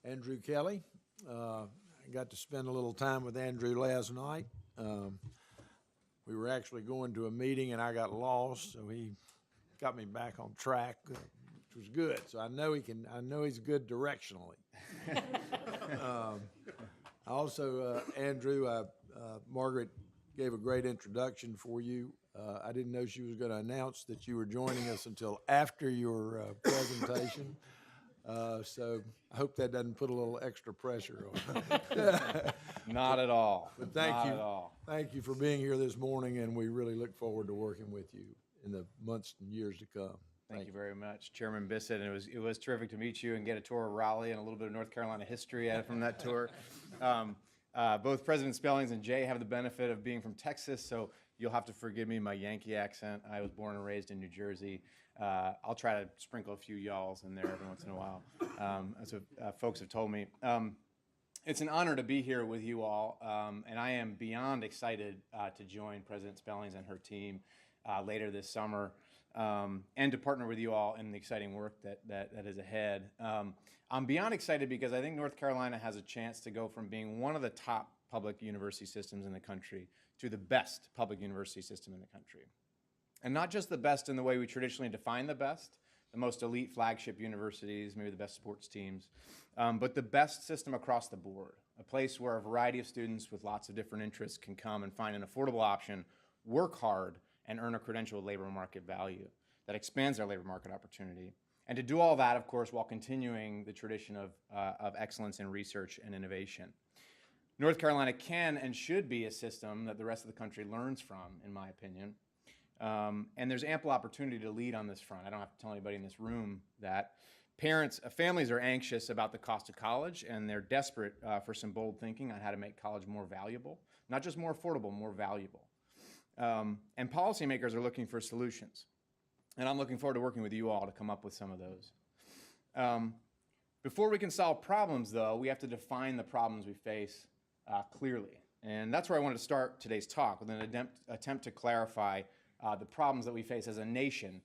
Andrew Kelly. I got to spend a little time with Andrew last night. We were actually going to a meeting and I got lost, so he got me back on track, which was good. So I know he's good directionally. Also, Andrew, Margaret gave a great introduction for you. I didn't know she was going to announce that you were joining us until after your presentation. So I hope that doesn't put a little extra pressure on. Not at all. But thank Not you. at all. Thank you for being here this morning, and we really look forward to working with you in the months and years to come. Thank you very much, Chairman Bissett. And it was terrific to meet you and get a tour of Raleigh and a little bit of North Carolina history from that tour. Both President Spellings and Jay have the benefit of being from Texas, so you'll have to forgive me my Yankee accent. I was born and raised in New Jersey. I'll try to sprinkle a few y'alls in there every once in a while, as folks have told me. It's an honor to be here with you all, and I am beyond excited to join President Spellings and her team later this summer, and to partner with you all in the exciting work that is ahead. I'm beyond excited because I think North Carolina has a chance to go from being one of the top public university systems in the country to the best public university system in the country. And not just the best in the way we traditionally define the best, the most elite flagship universities, maybe the best sports teams, but the best system across the board, a place where a variety of students with lots of different interests can come and find an affordable option, work hard, and earn a credential with labor market value that expands their labor market opportunity. And to do all that, of course, while continuing the tradition of excellence in research and innovation. North Carolina can and should be a system that the rest of the country learns from, in my opinion. And there's ample opportunity to lead on this front. I don't have to tell anybody in this room that. Families are anxious about the cost of college, and they're desperate for some bold thinking on how to make college more valuable, not just more affordable, more valuable. And policymakers are looking for solutions. And I'm looking forward to working with you all to come up with some of those. Before we can solve problems, though, we have to define the problems we face clearly. And that's where I wanted to start today's talk, with an attempt to clarify the problems that we face as a nation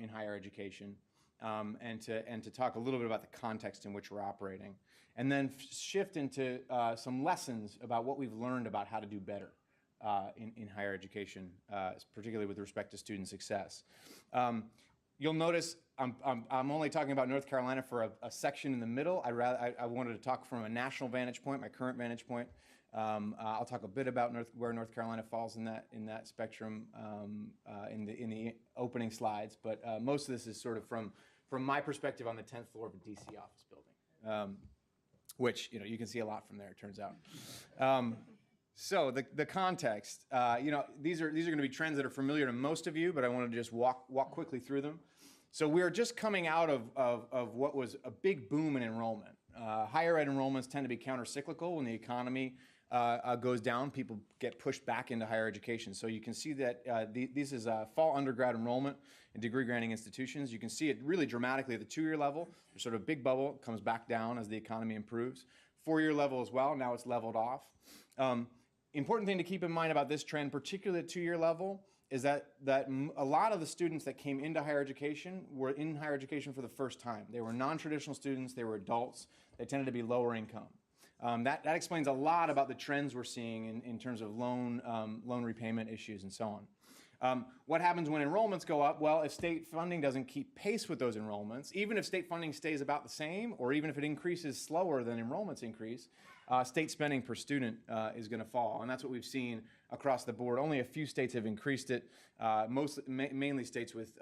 in higher education, and to talk a little bit about the context in which we're operating, and then shift into some lessons about what we've learned about how to do better in higher education, particularly with respect to student success. You'll notice I'm only talking about North Carolina for a section in the middle. I wanted to talk from a national vantage point, my current vantage point. I'll talk a bit about where North Carolina falls in that spectrum in the opening slides, but most of this is sort of from my perspective on the 10th floor of a DC office building, which you can see a lot from there, it turns out. So the context, these are going to be trends that are familiar to most of you, but I want to just walk quickly through them. So we're just coming out of what was a big boom in enrollment. Higher ed enrollments tend to be counter-cyclical. When the economy goes down, people get pushed back into higher education. So you can see that this is fall undergrad enrollment in degree-granting institutions. You can see it really dramatically at the 2-year level. There's sort of a big bubble, it comes back down as the economy improves. 4-year level as well, now it's leveled off. Important thing to keep in mind about this trend, particularly at 2-year level, is that a lot of the students that came into higher education were in higher education for the first time. They were non-traditional students, they were adults, they tended to be lower income. That explains a lot about the trends we're seeing in terms of loan repayment issues and so on. What happens when enrollments go up? Well, if state funding doesn't keep pace with those enrollments, even if state funding stays about the same, or even if it increases slower than enrollments increase, state spending per student is going to fall. And that's what we've seen across the board. Only a few states have increased it, mainly states with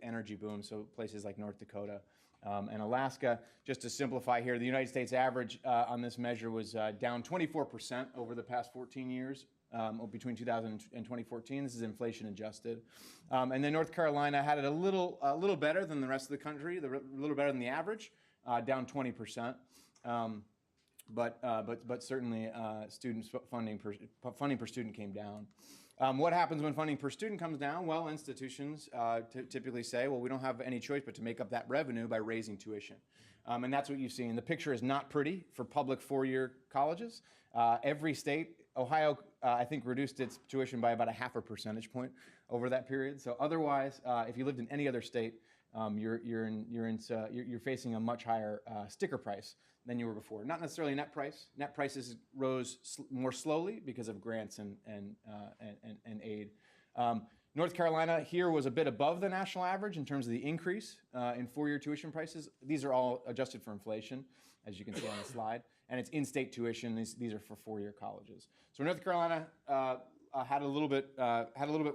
energy booms, so places like North Dakota and Alaska. Just to simplify here, the United States average on this measure was down 24% over the past 14 years, between 2000 and 2014. This is inflation adjusted. And then North Carolina had it a little better than the rest of the country, a little better than the average, down 20%. But certainly funding per student came down. What happens when funding per student comes down? Well, institutions typically say, well, we don't have any choice but to make up that revenue by raising tuition. And that's what you've seen. The picture is not pretty for public 4-year colleges. Every state, Ohio, I think reduced its tuition by about a 0.5 percentage point over that period. So otherwise, if you lived in any other state, you're facing a much higher sticker price than you were before. Not necessarily net price. Net prices rose more slowly because of grants and aid. North Carolina here was a bit above the national average in terms of the increase in four-year tuition prices. These are all adjusted for inflation, as you can see on the slide, and it's in-state tuition. These are for four-year colleges. So North Carolina had a little bit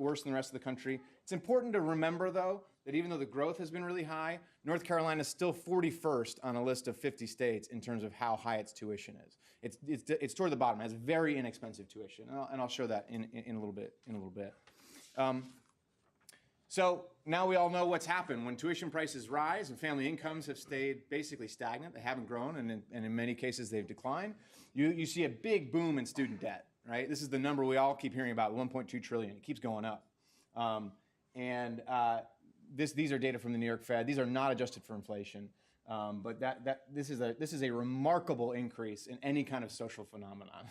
worse than the rest of the country. It's important to remember, though, that even though the growth has been really high, North Carolina is still 41st on a list of 50 states in terms of how high its tuition is. It's toward the bottom. It has very inexpensive tuition, and I'll show that in a little bit. So now we all know what's happened. When tuition prices rise and family incomes have stayed basically stagnant, they haven't grown, and in many cases they've declined, you see a big boom in student debt, right? This is the number we all keep hearing about, 1.2 trillion. It keeps going up. These are data from the New York Fed. These are not adjusted for inflation, but this is a remarkable increase in any kind of social phenomenon.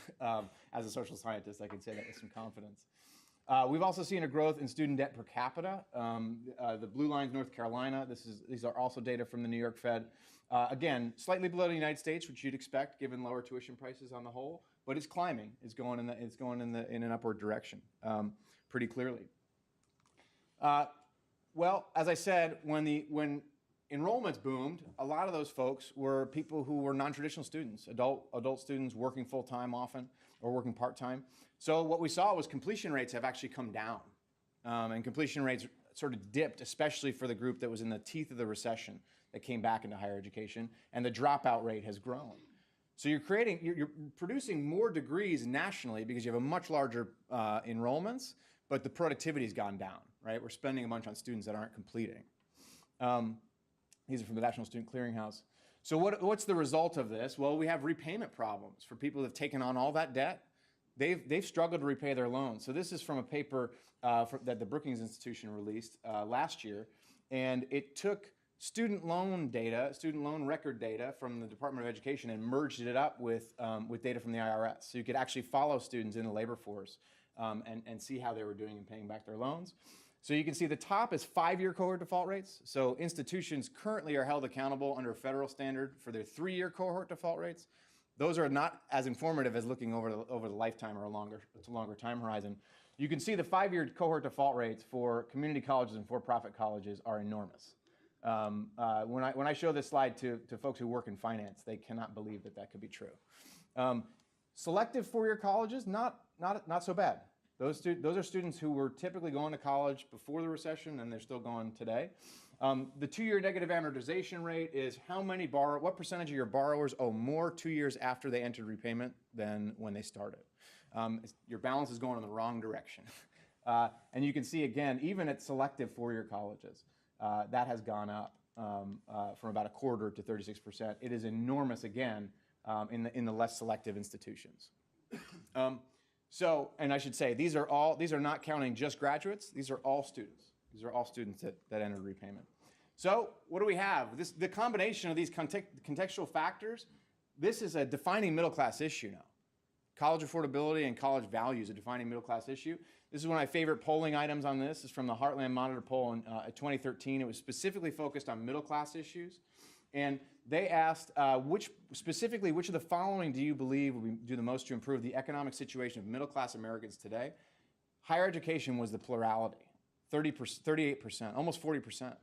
As a social scientist, I can say that with some confidence. We've also seen a growth in student debt per capita. The blue line's North Carolina. These are also data from the New York Fed. Again, slightly below the United States, which you'd expect given lower tuition prices on the whole, but it's climbing. It's going in an upward direction pretty clearly. Well, as I said, when enrollments boomed, a lot of those folks were people who were non-traditional students, adult students working full-time often or working part-time. So what we saw was completion rates have actually come down, and completion rates sort of dipped, especially for the group that was in the teeth of the recession that came back into higher education, and the dropout rate has grown. So you're producing more degrees nationally because you have a much larger enrollments, but the productivity's gone down, right? We're spending a bunch on students that aren't completing. These are from the National Student Clearinghouse. So what's the result of this? Well, we have repayment problems for people that have taken on all that debt. They've struggled to repay their loans. So this is from a paper that the Brookings Institution released last year, and it took student loan record data from the Department of Education and merged it up with data from the IRS. So you could actually follow students in the labor force and see how they were doing in paying back their loans. So you can see the top is 5-year cohort default rates. So institutions currently are held accountable under a federal standard for their 3-year cohort default rates. Those are not as informative as looking over the lifetime or a longer time horizon. You can see the 5-year cohort default rates for community colleges and for-profit colleges are enormous. When I show this slide to folks who work in finance, they cannot believe that could be true. Selective 4-year colleges, not so bad. Those are students who were typically going to college before the recession, and they're still going today. The 2-year negative amortization rate is what percentage of your borrowers owe more 2 years after they entered repayment than when they started. Your balance is going in the wrong direction. And you can see, again, even at selective 4-year colleges, that has gone up from about a quarter to 36%. It is enormous, again, in the less selective institutions. And I should say, these are not counting just graduates. These are all students. These are all students that entered repayment. So what do we have? The combination of these contextual factors, this is a defining middle class issue now. College affordability and college value is a defining middle class issue. This is one of my favorite polling items on this. It's from the Heartland Monitor poll in 2013. It was specifically focused on middle class issues. And they asked, which of the following do you believe would do the most to improve the economic situation of middle-class Americans today? Higher education was the plurality, 38%, almost 40%.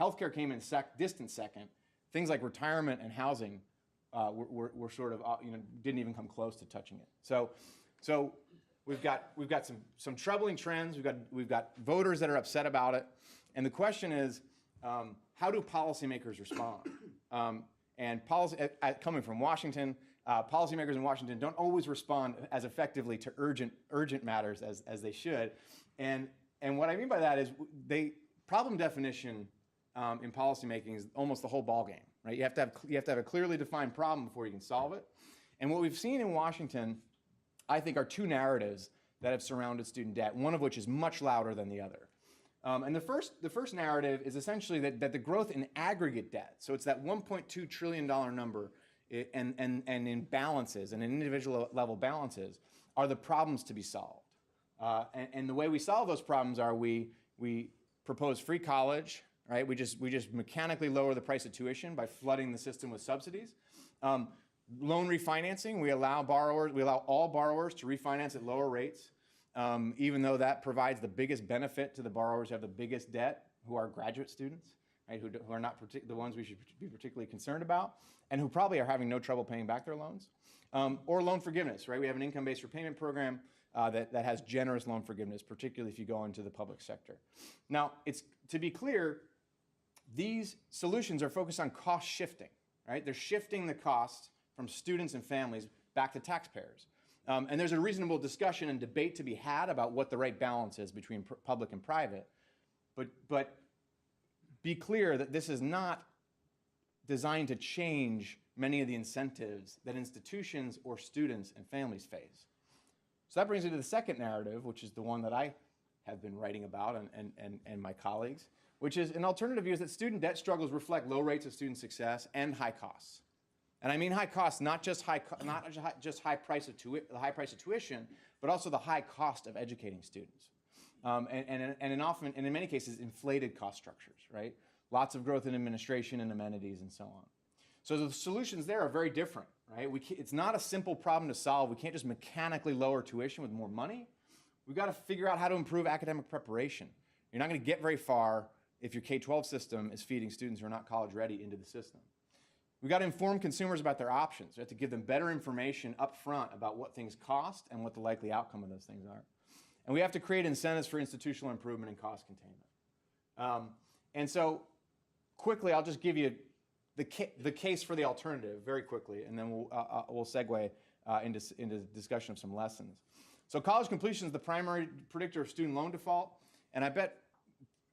Healthcare came in distant second. Things like retirement and housing were sort of, didn't even come close to touching it. So we've got some troubling trends. We've got voters that are upset about it, and the question is, how do policymakers respond? Coming from Washington, policymakers in Washington don't always respond as effectively to urgent matters as they should. And what I mean by that is problem definition in policymaking is almost the whole ballgame, right? You have to have a clearly defined problem before you can solve it. And what we've seen in Washington, I think, are two narratives that have surrounded student debt, one of which is much louder than the other. And the first narrative is essentially that the growth in aggregate debt, so it's that $1.2 trillion number, and in balances and in individual level balances, are the problems to be solved. And the way we solve those problems are we propose free college, right? We just mechanically lower the price of tuition by flooding the system with subsidies. Loan refinancing, we allow all borrowers to refinance at lower rates, even though that provides the biggest benefit to the borrowers who have the biggest debt, who are graduate students, right? Who are not the ones we should be particularly concerned about, and who probably are having no trouble paying back their loans. Or loan forgiveness, right? We have an income-based repayment program that has generous loan forgiveness, particularly if you go into the public sector. Now, to be clear, these solutions are focused on cost shifting, right? They're shifting the cost from students and families back to taxpayers. And there's a reasonable discussion and debate to be had about what the right balance is between public and private. But be clear that this is not designed to change many of the incentives that institutions or students and families face. So that brings me to the second narrative, which is the one that I have been writing about and my colleagues, which is an alternative view is that student debt struggles reflect low rates of student success and high costs. And I mean high costs, not just high price of tuition, but also the high cost of educating students. And in many cases, inflated cost structures, right? Lots of growth in administration and amenities and so on. So the solutions there are very different, right? It's not a simple problem to solve. We can't just mechanically lower tuition with more money. We've got to figure out how to improve academic preparation. You're not going to get very far if your K-12 system is feeding students who are not college ready into the system. We've got to inform consumers about their options. We have to give them better information up front about what things cost and what the likely outcome of those things are. And we have to create incentives for institutional improvement and cost containment. And so quickly, I'll just give you the case for the alternative very quickly, and then we'll segue into discussion of some lessons. So college completion is the primary predictor of student loan default, and I bet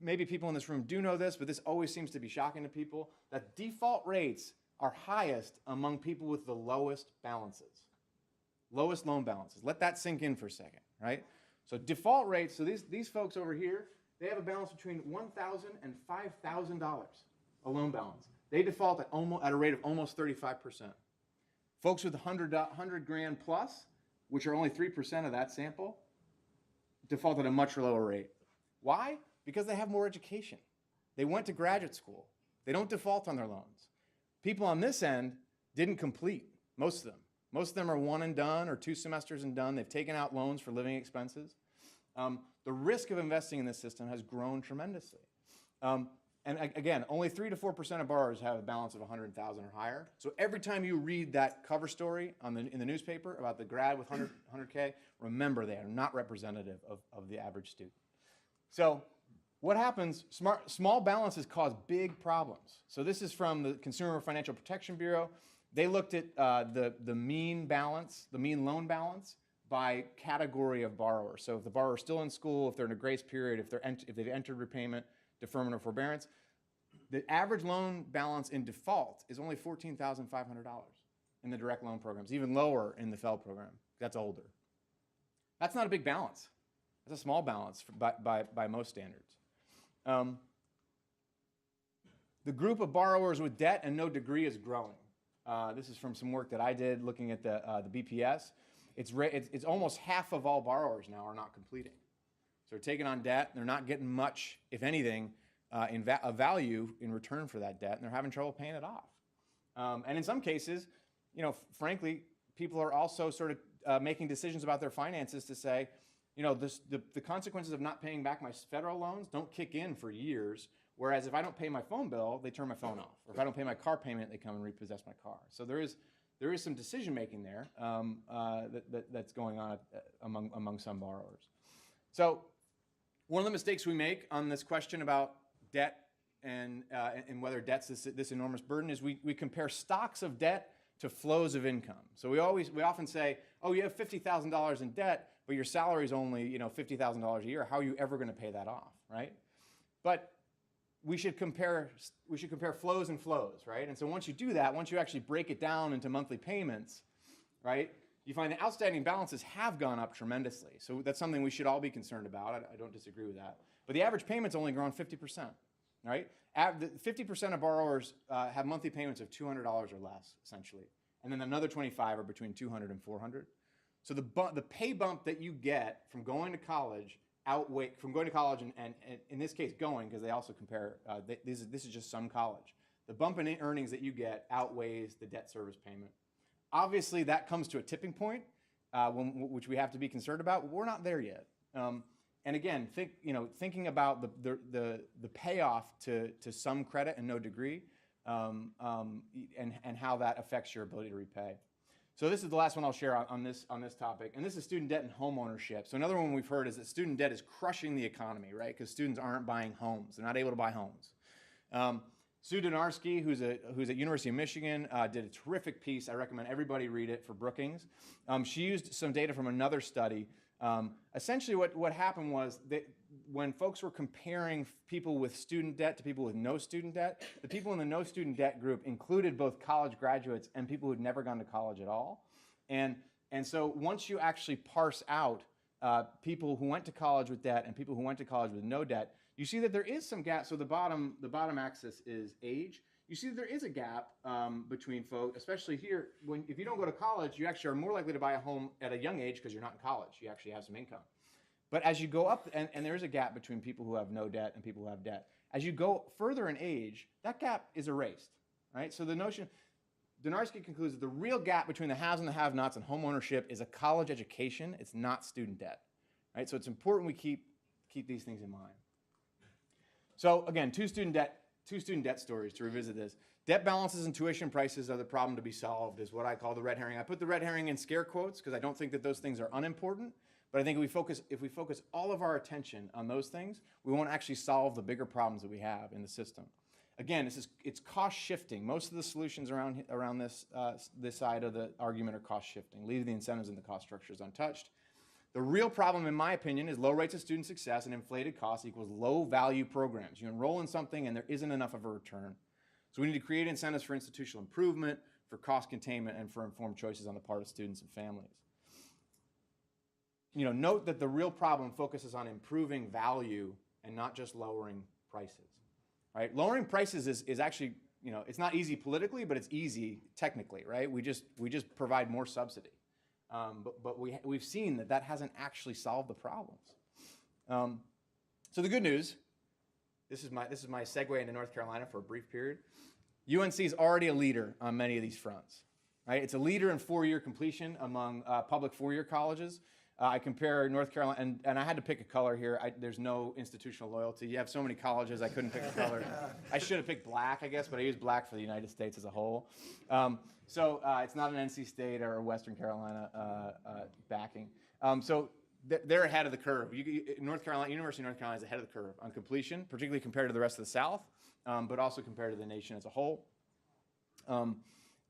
maybe people in this room do know this, but this always seems to be shocking to people, that default rates are highest among people with the lowest balances, lowest loan balances. Let that sink in for a second, right? So default rates, so these folks over here, they have a balance between $1,000 and $5,000, a loan balance. They default at a rate of almost 35%. Folks with 100 grand plus, which are only 3% of that sample, default at a much lower rate. Why? Because they have more education. They went to graduate school. They don't default on their loans. People on this end didn't complete, most of them. Most of them are one and done or 2 semesters and done. They've taken out loans for living expenses. The risk of investing in this system has grown tremendously. And again, only 3 to 4% of borrowers have a balance of 100,000 or higher. So every time you read that cover story in the newspaper about the grad with 100K, remember they are not representative of the average student. So what happens, small balances cause big problems. So this is from the Consumer Financial Protection Bureau. They looked at the mean balance, the mean loan balance by category of borrower. So if the borrower is still in school, if they're in a grace period, if they've entered repayment, deferment, or forbearance, the average loan balance in default is only $14,500 in the direct loan programs, even lower in the FFEL program. That's older. That's not a big balance. That's a small balance by most standards. The group of borrowers with debt and no degree is growing. This is from some work that I did looking at the BPS. It's almost half of all borrowers now are not completing. So they're taking on debt, and they're not getting much, if anything, of value in return for that debt, and they're having trouble paying it off. And in some cases, frankly, people are also sort of making decisions about their finances to say, the consequences of not paying back my federal loans don't kick in for years, whereas if I don't pay my phone bill, they turn my phone off. Or if I don't pay my car payment, they come and repossess my car. So there is some decision making there that's going on among some borrowers. So one of the mistakes we make on this question about debt and whether debt's this enormous burden is we compare stocks of debt to flows of income. So we often say, oh, you have $50,000 in debt, but your salary is only $50,000 a year. How are you ever going to pay that off, right? But we should compare flows and flows, right? And so once you do that, once you actually break it down into monthly payments, right, you find the outstanding balances have gone up tremendously. So that's something we should all be concerned about. I don't disagree with that. But the average payment's only grown 50%, right? 50% of borrowers have monthly payments of $200 or less, essentially. And then another 25 are between $200 and $400. So the pay bump that you get from going to college outweigh from going to college and in this case going, because they also compare, this is just some college. The bump in earnings that you get outweighs the debt service payment. Obviously, that comes to a tipping point, which we have to be concerned about. We're not there yet. And again, thinking about the payoff to some credit and no degree, and how that affects your ability to repay. So this is the last one I'll share on this topic, and this is student debt and home ownership. So another one we've heard is that student debt is crushing the economy, right? Because students aren't buying homes; they're not able to buy homes. Sue Donarski, who's at University of Michigan, did a terrific piece. I recommend everybody read it for Brookings. She used some data from another study. Essentially, what happened was that when folks were comparing people with student debt to people with no student debt, the people in the no student debt group included both college graduates and people who'd never gone to college at all. And so once you actually parse out people who went to college with debt and people who went to college with no debt, you see that there is some gap. So the bottom axis is age. You see that there is a gap between folks, especially here. If you don't go to college, you actually are more likely to buy a home at a young age because you're not in college. You actually have some income. But as you go up, and there is a gap between people who have no debt and people who have debt. As you go further in age, that gap is erased, right? So the notion, Donarski concludes that the real gap between the haves and the have-nots and home ownership is a college education. It's not student debt, right? So it's important we keep these things in mind. So again, two student debt stories to revisit this. Debt balances and tuition prices are the problem to be solved, is what I call the red herring. I put the red herring in scare quotes because I don't think that those things are unimportant, but I think if we focus all of our attention on those things, we won't actually solve the bigger problems that we have in the system. Again, it's cost shifting. Most of the solutions around this side of the argument are cost shifting. Leave the incentives and the cost structures untouched. The real problem, in my opinion, is low rates of student success and inflated costs equals low value programs. You enroll in something and there isn't enough of a return. So we need to create incentives for institutional improvement, for cost containment, and for informed choices on the part of students and families. Note that the real problem focuses on improving value and not just lowering prices, right? Lowering prices is actually, it's not easy politically, but it's easy technically, right? We just provide more subsidy. But we've seen that hasn't actually solved the problems. So the good news, this is my segue into North Carolina for a brief period. UNC is already a leader on many of these fronts, right? It's a leader in four-year completion among public four-year colleges. I compare North Carolina, and I had to pick a color here. There's no institutional loyalty. You have so many colleges, I couldn't pick a color. I should have picked black, I guess, but I used black for the United States as a whole. So it's not an NC State or a Western Carolina backing. So they're ahead of the curve. University of North Carolina is ahead of the curve on completion, particularly compared to the rest of the South, but also compared to the nation as a whole.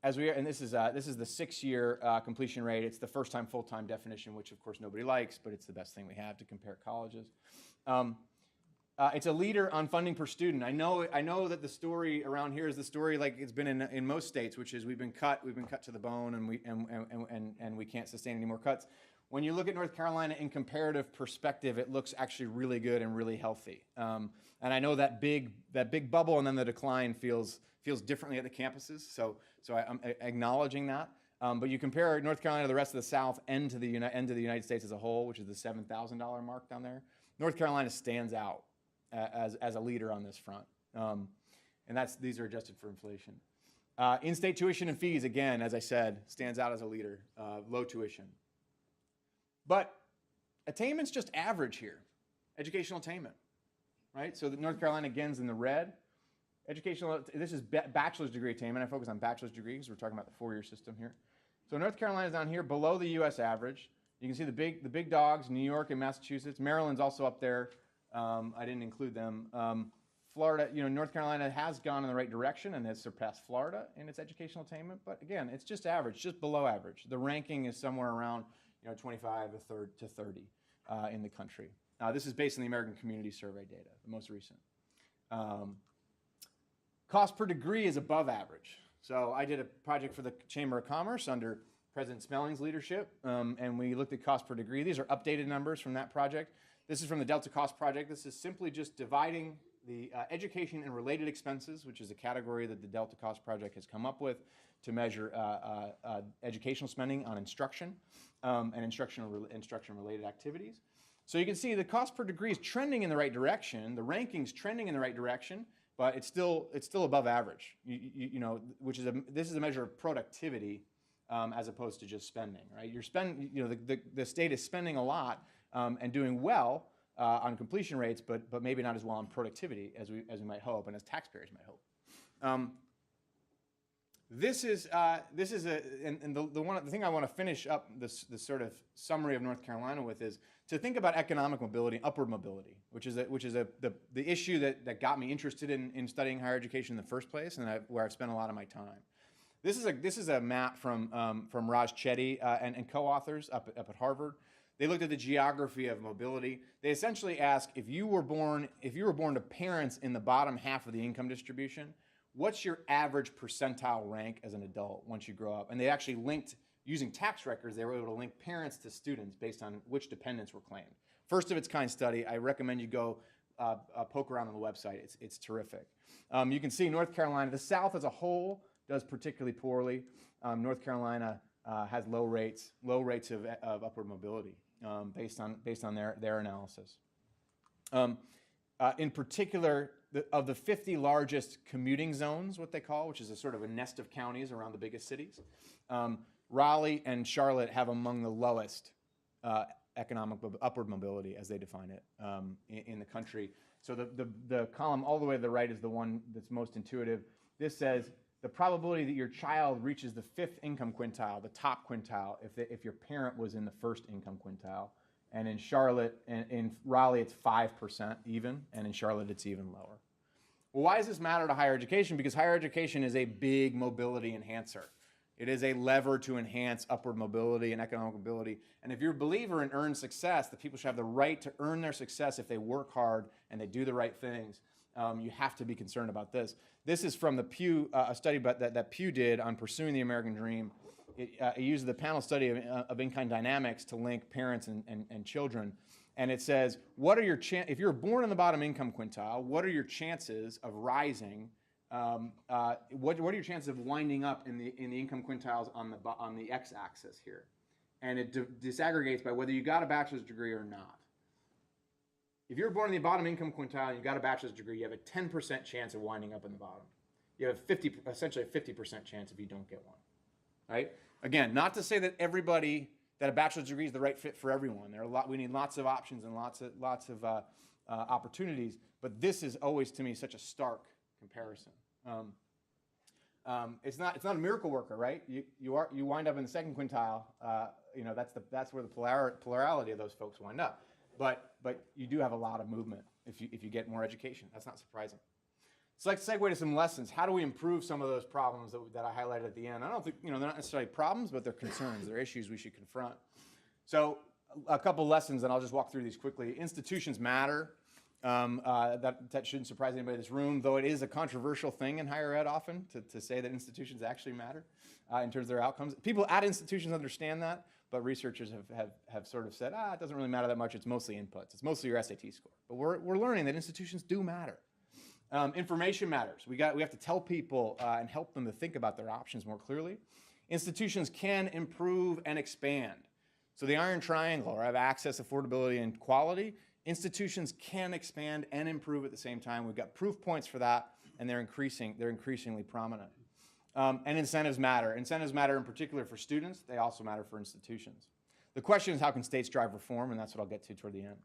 This is the 6-year completion rate. It's the first-time full-time definition, which of course nobody likes, but it's the best thing we have to compare colleges. It's a leader on funding per student. I know that the story around here is the story like it's been in most states, which is we've been cut to the bone, and we can't sustain any more cuts. When you look at North Carolina in comparative perspective, it looks actually really good and really healthy. And I know that big bubble and then the decline feels differently at the campuses. So I'm acknowledging that. But you compare North Carolina to the rest of the South and to the United States as a whole, which is the $7,000 mark down there. North Carolina stands out as a leader on this front. And these are adjusted for inflation. In-state tuition and fees, again, as I said, stands out as a leader, low tuition. But attainment's just average here, educational attainment, right? So North Carolina, again, is in the red. This is bachelor's degree attainment. I focus on bachelor's degrees. We're talking about the four-year system here. So North Carolina is down here below the U.S. average. You can see the big dogs, New York and Massachusetts. Maryland's also up there. I didn't include them. Florida, North Carolina has gone in the right direction and has surpassed Florida in its educational attainment. But again, it's just average, just below average. The ranking is somewhere around 25 to 30 in the country. This is based on the American Community Survey data, the most recent. Cost per degree is above average. So I did a project for the Chamber of Commerce under President Smelling's leadership, and we looked at cost per degree. These are updated numbers from that project. This is from the Delta Cost Project. This is simply just dividing the education and related expenses, which is a category that the Delta Cost Project has come up with to measure educational spending on instruction and instruction-related activities. So you can see the cost per degree is trending in the right direction. The ranking's trending in the right direction, but it's still above average. You know, this is a measure of productivity as opposed to just spending, right? The state is spending a lot and doing well on completion rates, but maybe not as well on productivity as we might hope and as taxpayers might hope. The thing I want to finish up this sort of summary of North Carolina with is to think about economic mobility, upward mobility, which is the issue that got me interested in studying higher education in the first place, and where I've spent a lot of my time. This is a map from Raj Chetty and co-authors up at Harvard. They looked at the geography of mobility. They essentially asked if you were born to parents in the bottom half of the income distribution, what's your average percentile rank as an adult once you grow up? And they actually linked, using tax records, they were able to link parents to students based on which dependents were claimed. First of its kind study. I recommend you go poke around on the website. It's terrific. You can see North Carolina, the South as a whole does particularly poorly. North Carolina has low rates of upward mobility based on their analysis. In particular, of the 50 largest commuting zones, what they call, which is a sort of a nest of counties around the biggest cities, Raleigh and Charlotte have among the lowest economic upward mobility, as they define it, in the country. So the column all the way to the right is the one that's most intuitive. This says the probability that your child reaches the 5th income quintile, the top quintile, if your parent was in the 1st income quintile. And in Charlotte, in Raleigh, it's 5% even, and in Charlotte, it's even lower. Well, why does this matter to higher education? Because higher education is a big mobility enhancer. It is a lever to enhance upward mobility and economic mobility. And if you're a believer in earned success, that people should have the right to earn their success if they work hard and they do the right things, you have to be concerned about this. This is from the Pew, a study that Pew did on pursuing the American dream. It uses the panel study of in-kind dynamics to link parents and children. And it says, if you're born in the bottom income quintile, what are your chances of rising? What are your chances of winding up in the income quintiles on the x-axis here? And it disaggregates by whether you got a bachelor's degree or not. If you're born in the bottom income quintile and you got a bachelor's degree, you have a 10% chance of winding up in the bottom. You have essentially a 50% chance if you don't get one. Right? Again, not to say that that a bachelor's degree is the right fit for everyone. We need lots of options and lots of opportunities, but this is always, to me, such a stark comparison. It's not a miracle worker, right? You wind up in the 2nd quintile. That's where the plurality of those folks wind up. But you do have a lot of movement if you get more education. That's not surprising. So let's segue to some lessons. How do we improve some of those problems that I highlighted at the end? I don't think, they're not necessarily problems, but they're concerns. They're issues we should confront. So a couple lessons, and I'll just walk through these quickly. Institutions matter. That shouldn't surprise anybody in this room, though it is a controversial thing in higher ed often to say that institutions actually matter in terms of their outcomes. People at institutions understand that, but researchers have sort of said, it doesn't really matter that much. It's mostly inputs. It's mostly your SAT score. But we're learning that institutions do matter. Information matters. We have to tell people and help them to think about their options more clearly. Institutions can improve and expand. So the iron triangle of access, affordability, and quality, institutions can expand and improve at the same time. We've got proof points for that, and they're increasingly prominent. And incentives matter. Incentives matter in particular for students. They also matter for institutions. The question is, how can states drive reform? And that's what I'll get to toward the end.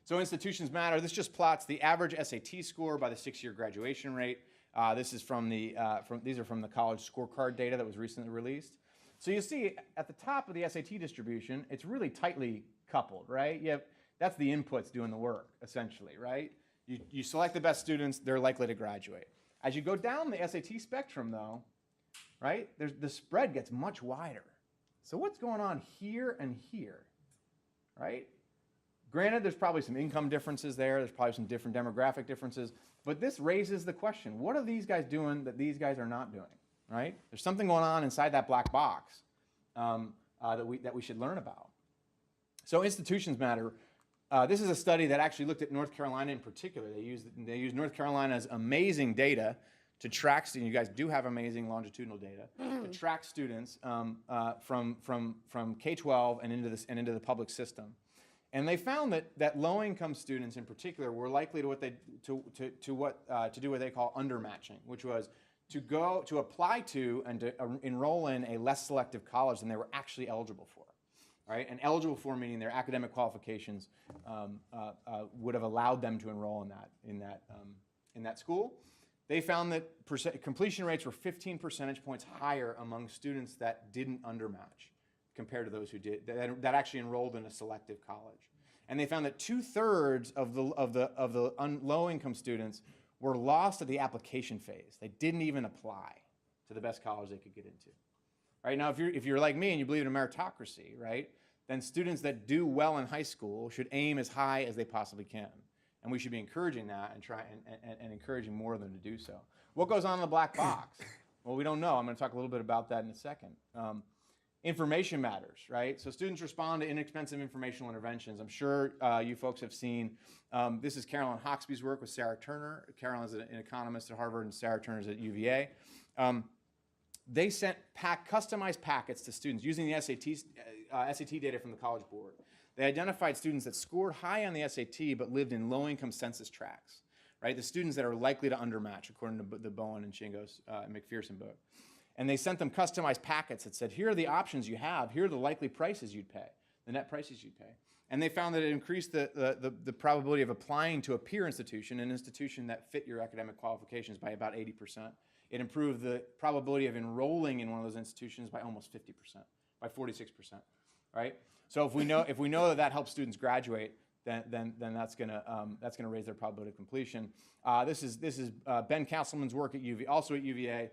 So institutions matter. This just plots the average SAT score by the 6-year graduation rate. This is these are from the college scorecard data that was recently released. So you see at the top of the SAT distribution, it's really tightly coupled, right? That's the inputs doing the work, essentially, right? You select the best students, they're likely to graduate. As you go down the SAT spectrum, though, right, the spread gets much wider. So what's going on here and here, right? Granted, there's probably some income differences there. There's probably some different demographic differences. But this raises the question, what are these guys doing that these guys are not doing, right? There's something going on inside that black box that we should learn about. So institutions matter. This is a study that actually looked at North Carolina in particular. They used North Carolina's amazing data to track students. You guys do have amazing longitudinal data to track students from K-12 and into the public system. And they found that low-income students in particular were likely to do what they call undermatching, which was to apply to and to enroll in a less selective college than they were actually eligible for, right? And eligible for meaning their academic qualifications would have allowed them to enroll in that school. They found that completion rates were 15 percentage points higher among students that didn't undermatch compared to those who did, that actually enrolled in a selective college. And they found that 2/3 of the low-income students were lost at the application phase. They didn't even apply to the best college they could get into. Right now, if you're like me and you believe in a meritocracy, right, then students that do well in high school should aim as high as they possibly can. And we should be encouraging that and encouraging more of them to do so. What goes on in the black box? Well, we don't know. I'm going to talk a little bit about that in a second. Information matters, right? So students respond to inexpensive informational interventions. I'm sure you folks have seen, this is Carolyn Hoxby's work with Sarah Turner. Carolyn is an economist at Harvard and Sarah Turner is at UVA. They sent customized packets to students using the SAT data from the College Board. They identified students that scored high on the SAT but lived in low-income census tracts, right? The students that are likely to undermatch, according to the Bowen and Chingos and McPherson book. And they sent them customized packets that said, here are the options you have, here are the likely prices you'd pay, the net prices you'd pay. And they found that it increased the probability of applying to a peer institution, an institution that fit your academic qualifications, by about 80%. It improved the probability of enrolling in one of those institutions by almost 50%, by 46%, right? So if we know that helps students graduate, then that's gonna raise their probability of completion. This is Ben Castleman's work at also at UVA.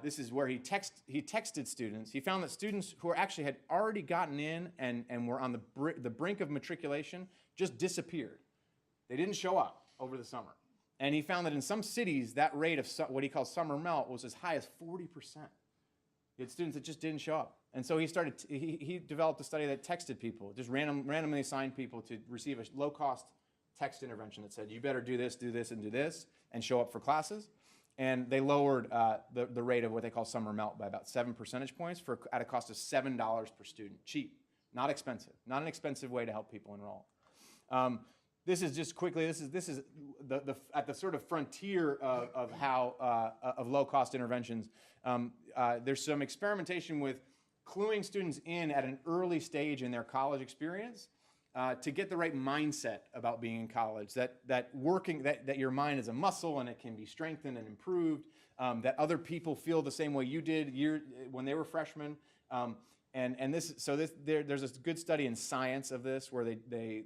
This is where he texted students. He found that students who actually had already gotten in and were on the brink of matriculation just disappeared. They didn't show up over the summer. And he found that in some cities, that rate of what he calls summer melt was as high as 40%. He had students that just didn't show up. And so he developed a study that texted people, just randomly assigned people to receive a low-cost text intervention that said, you better do this, and do this, and show up for classes. And they lowered the rate of what they call summer melt by about 7 percentage points at a cost of $7 per student. Cheap, not expensive, not an expensive way to help people enroll. This is just quickly. This is at the sort of frontier of how of low-cost interventions. There's some experimentation with cluing students in at an early stage in their college experience to get the right mindset about being in college. That your mind is a muscle and it can be strengthened and improved. That other people feel the same way you did when they were freshmen. There's a good study in Science of this where they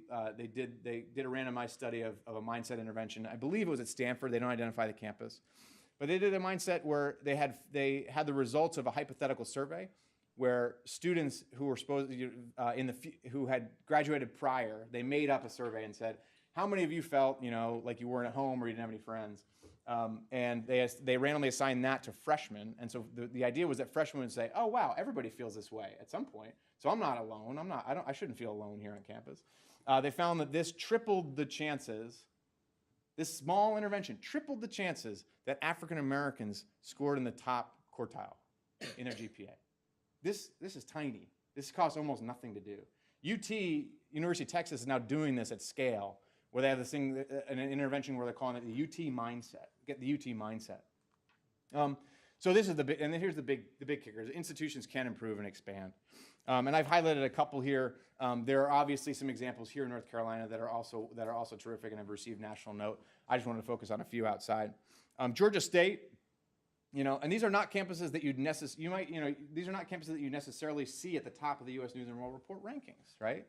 did a randomized study of a mindset intervention. I believe it was at Stanford. They don't identify the campus, but they did a mindset where they had the results of a hypothetical survey where students who were who had graduated prior, they made up a survey and said, how many of you felt like you weren't at home or you didn't have any friends? And they randomly assigned that to freshmen. And so the idea was that freshmen would say, oh, wow, everybody feels this way at some point. So I'm not alone. I shouldn't feel alone here on campus. They found that this tripled the chances, this small intervention tripled the chances that African Americans scored in the top quartile in their GPA. This is tiny. This costs almost nothing to do. University of Texas is now doing this at scale, where they have this thing, an intervention where they're calling it the UT mindset. Get the UT mindset. So this is and then here's the big kicker. Institutions can improve and expand. And I've highlighted a couple here. There are obviously some examples here in North Carolina that are also terrific and have received national note. I just wanted to focus on a few outside. Georgia State, and these are not campuses that these are not campuses that you necessarily see at the top of the U.S. News and World Report rankings, right?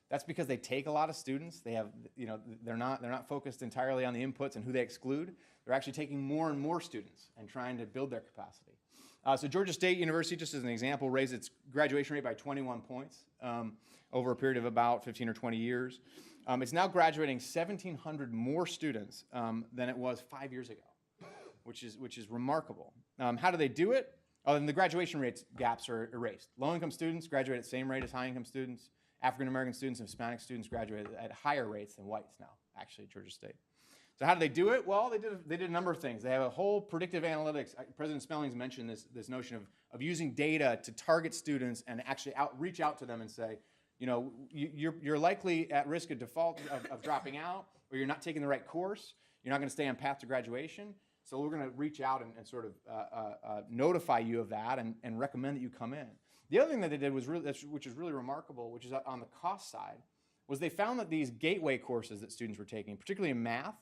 That's because they take a lot of students. They have, they're not focused entirely on the inputs and who they exclude. They're actually taking more and more students and trying to build their capacity. So Georgia State University, just as an example, raised its graduation rate by 21 points over a period of about 15 or 20 years. It's now graduating 1,700 more students than it was 5 years ago, which is remarkable. How do they do it? And the graduation rates gaps are erased. Low-income students graduate at the same rate as high-income students. African-American students and Hispanic students graduate at higher rates than whites now, actually, at Georgia State. So how do they do it? Well, they did a number of things. They have a whole predictive analytics. President Spellings mentioned this notion of using data to target students and actually reach out to them and say, you're likely at risk of default of dropping out, or you're not taking the right course. You're not going to stay on path to graduation. So we're going to reach out and sort of notify you of that and recommend that you come in. The other thing that they did was which is really remarkable, which is on the cost side, was they found that these gateway courses that students were taking, particularly in math,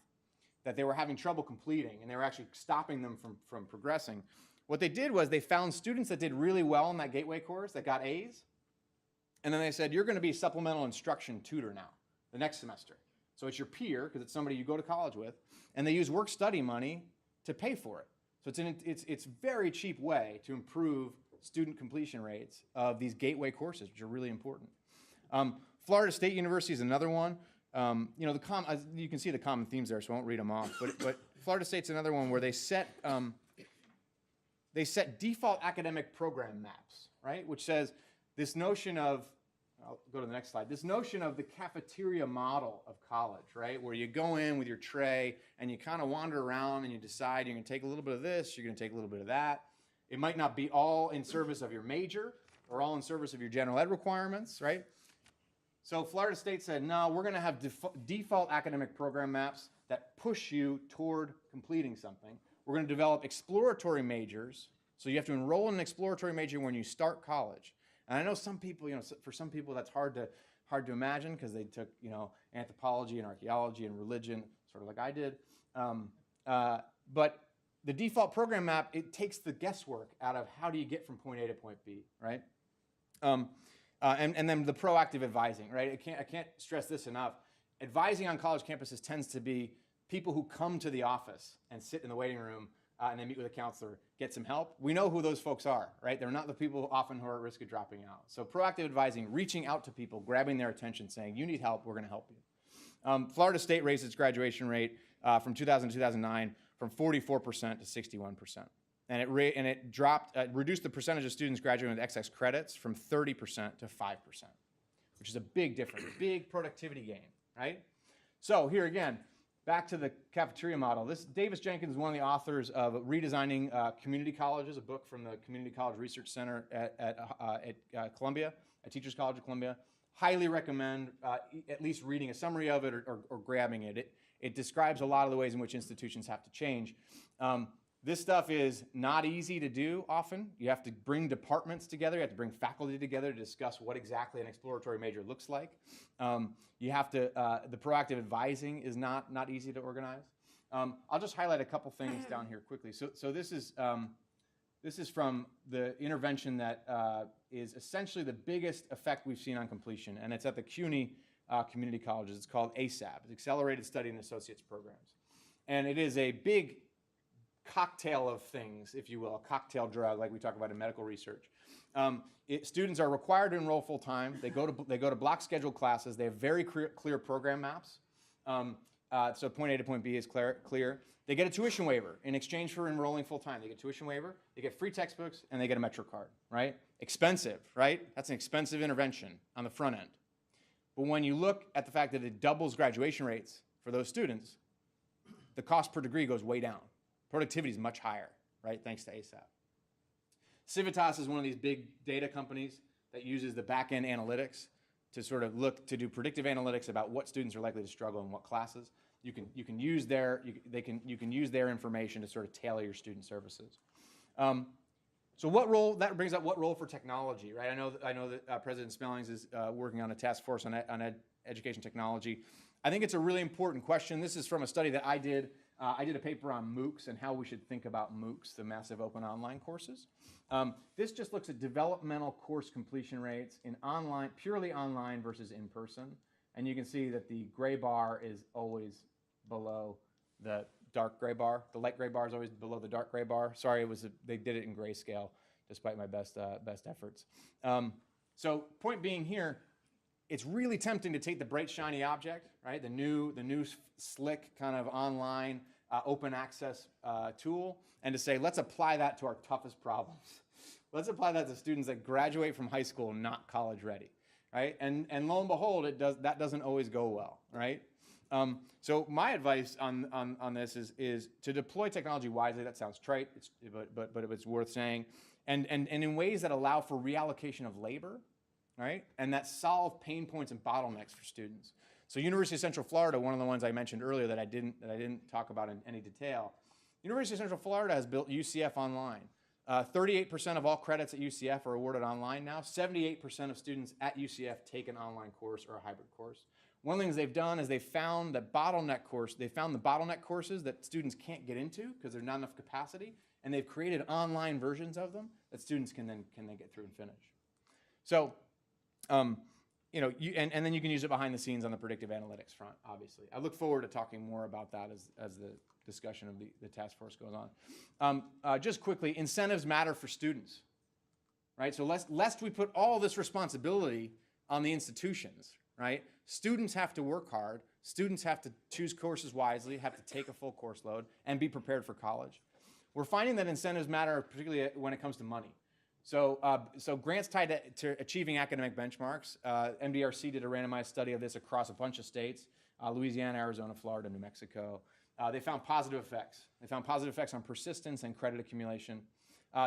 that they were having trouble completing, and they were actually stopping them from progressing. What they did was they found students that did really well in that gateway course, that got A's, and then they said, you're going to be supplemental instruction tutor now, the next semester. So it's your peer, because it's somebody you go to college with, and they use work-study money to pay for it. So it's a very cheap way to improve student completion rates of these gateway courses, which are really important. Florida State University is another one. You can see the common themes there, so I won't read them off. But Florida State's another one where they set default academic program maps, right? Which says this notion of, I'll go to the next slide, this notion of the cafeteria model of college, right? Where you go in with your tray and you kind of wander around and you decide you're going to take a little bit of this, you're going to take a little bit of that. It might not be all in service of your major or all in service of your general ed requirements, right? So Florida State said, no, we're going to have default academic program maps that push you toward completing something. We're going to develop exploratory majors. So you have to enroll in an exploratory major when you start college. And I know some people, for some people that's hard to imagine because they took, anthropology and archaeology and religion, sort of like I did. But the default program map, it takes the guesswork out of how do you get from point A to point B, right? And then the proactive advising, right? I can't stress this enough. Advising on college campuses tends to be people who come to the office and sit in the waiting room and they meet with a counselor, get some help. We know who those folks are, right? They're not the people often who are at risk of dropping out. So proactive advising, reaching out to people, grabbing their attention, saying, you need help, we're going to help you. Florida State raised its graduation rate from 2000 to 2009 from 44% to 61%. And it reduced the percentage of students graduating with excess credits from 30% to 5%, which is a big difference, big productivity gain, right? So here again, back to the cafeteria model. Davis Jenkins is one of the authors of Redesigning Community Colleges, a book from the Community College Research Center at Columbia, at Teachers College of Columbia. Highly recommend at least reading a summary of it or grabbing it. It describes a lot of the ways in which institutions have to change. This stuff is not easy to do often. You have to bring departments together. You have to bring faculty together to discuss what exactly an exploratory major looks like. You have to, the proactive advising is not easy to organize. I'll just highlight a couple things down here quickly. So this is from the intervention that is essentially the biggest effect we've seen on completion, and it's at the CUNY community colleges. It's called ASAP, it's Accelerated Study and Associates Programs. And it is a big cocktail of things, if you will, a cocktail drug like we talk about in medical research. Students are required to enroll full-time. They go to block scheduled classes. They have very clear program maps. So point A to point B is clear. They get a tuition waiver in exchange for enrolling full-time. They get a tuition waiver, they get free textbooks, and they get a MetroCard, right? Expensive, right? That's an expensive intervention on the front end. But when you look at the fact that it doubles graduation rates for those students, the cost per degree goes way down. Productivity is much higher, right, thanks to ASAP. Civitas is one of these big data companies that uses the back-end analytics to sort of look to do predictive analytics about what students are likely to struggle in what classes. You can use their information to sort of tailor your student services. So what role, that brings up what role for technology, right? I know that President Smellings is working on a task force on education technology. I think it's a really important question. This is from a study that I did. I did a paper on MOOCs and how we should think about MOOCs, the massive open online courses. This just looks at developmental course completion rates in online, purely online versus in person. And you can see that the gray bar is always below the dark gray bar. The light gray bar is always below the dark gray bar. Sorry, they did it in grayscale, despite my best efforts. So point being here, it's really tempting to take the bright, shiny object, right? The new slick kind of online open access tool, and to say, let's apply that to our toughest problems. Let's apply that to students that graduate from high school not college ready, right? And lo and behold, that doesn't always go well, right? So my advice on this is to deploy technology wisely. That sounds trite, but it's worth saying, and in ways that allow for reallocation of labor, right? And that solve pain points and bottlenecks for students. So University of Central Florida, one of the ones I mentioned earlier that I didn't talk about in any detail, University of Central Florida has built UCF Online. 38% of all credits at UCF are awarded online now. 78% of students at UCF take an online course or a hybrid course. One of the things they've done is they found the bottleneck courses that students can't get into because there's not enough capacity, and they've created online versions of them that students can then get through and finish. So, and then you can use it behind the scenes on the predictive analytics front, obviously. I look forward to talking more about that as the discussion of the task force goes on. Just quickly, incentives matter for students, right? So lest we put all this responsibility on the institutions, right? Students have to work hard. Students have to choose courses wisely, have to take a full course load, and be prepared for college. We're finding that incentives matter, particularly when it comes to money. So grants tied to achieving academic benchmarks. MDRC did a randomized study of this across a bunch of states, Louisiana, Arizona, Florida, New Mexico. They found positive effects. They found positive effects on persistence and credit accumulation.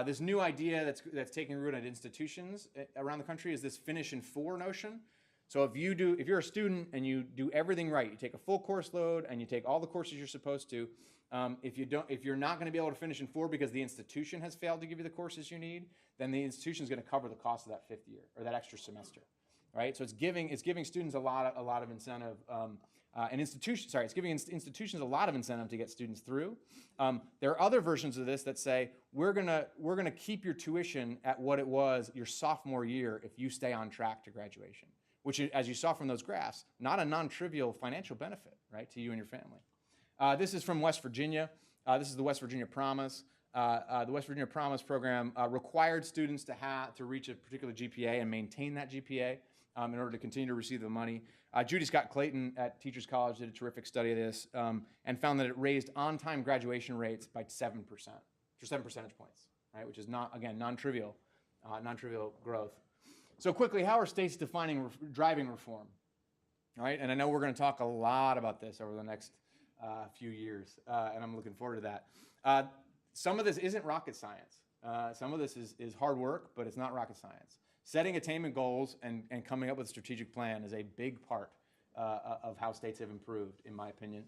This new idea that's taking root at institutions around the country is this finish in 4 notion. So if you're a student and you do everything right, you take a full course load and you take all the courses you're supposed to, if you're not going to be able to finish in 4 because the institution has failed to give you the courses you need, then the institution is going to cover the cost of that 5th year or that extra semester, right? So it's giving students a lot of incentive. It's giving institutions a lot of incentive to get students through. There are other versions of this that say we're gonna keep your tuition at what it was your sophomore year if you stay on track to graduation, which is, as you saw from those graphs, not a non-trivial financial benefit, right, to you and your family. This is from West Virginia. This is the West Virginia Promise. The West Virginia Promise program required students to reach a particular GPA and maintain that GPA in order to continue to receive the money. Judy Scott Clayton at Teachers College did a terrific study of this and found that it raised on-time graduation rates by 7%, or 7 percentage points, right? Which is not, again, non-trivial growth. So quickly, how are states defining driving reform? All right, and I know we're going to talk a lot about this over the next few years, and I'm looking forward to that. Some of this isn't rocket science. Some of this is hard work, but it's not rocket science. Setting attainment goals and coming up with a strategic plan is a big part of how states have improved, in my opinion.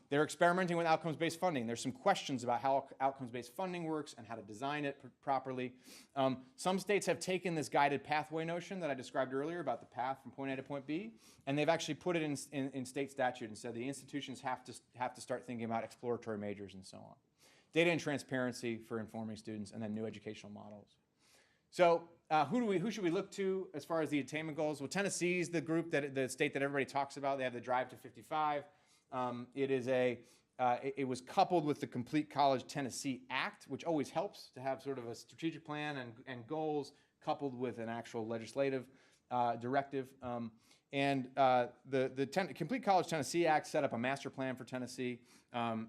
They're experimenting with outcomes-based funding. There's some questions about how outcomes-based funding works and how to design it properly. Some states have taken this guided pathway notion that I described earlier about the path from point A to point B, and they've actually put it in state statute and said the institutions have to start thinking about exploratory majors and so on. Data and transparency for informing students, and then new educational models. So who should we look to as far as the attainment goals? Well, Tennessee is the state that everybody talks about. They have the Drive to 55. It was coupled with the Complete College Tennessee Act, which always helps to have sort of a strategic plan and goals coupled with an actual legislative directive. The Complete College Tennessee Act set up a master plan for Tennessee.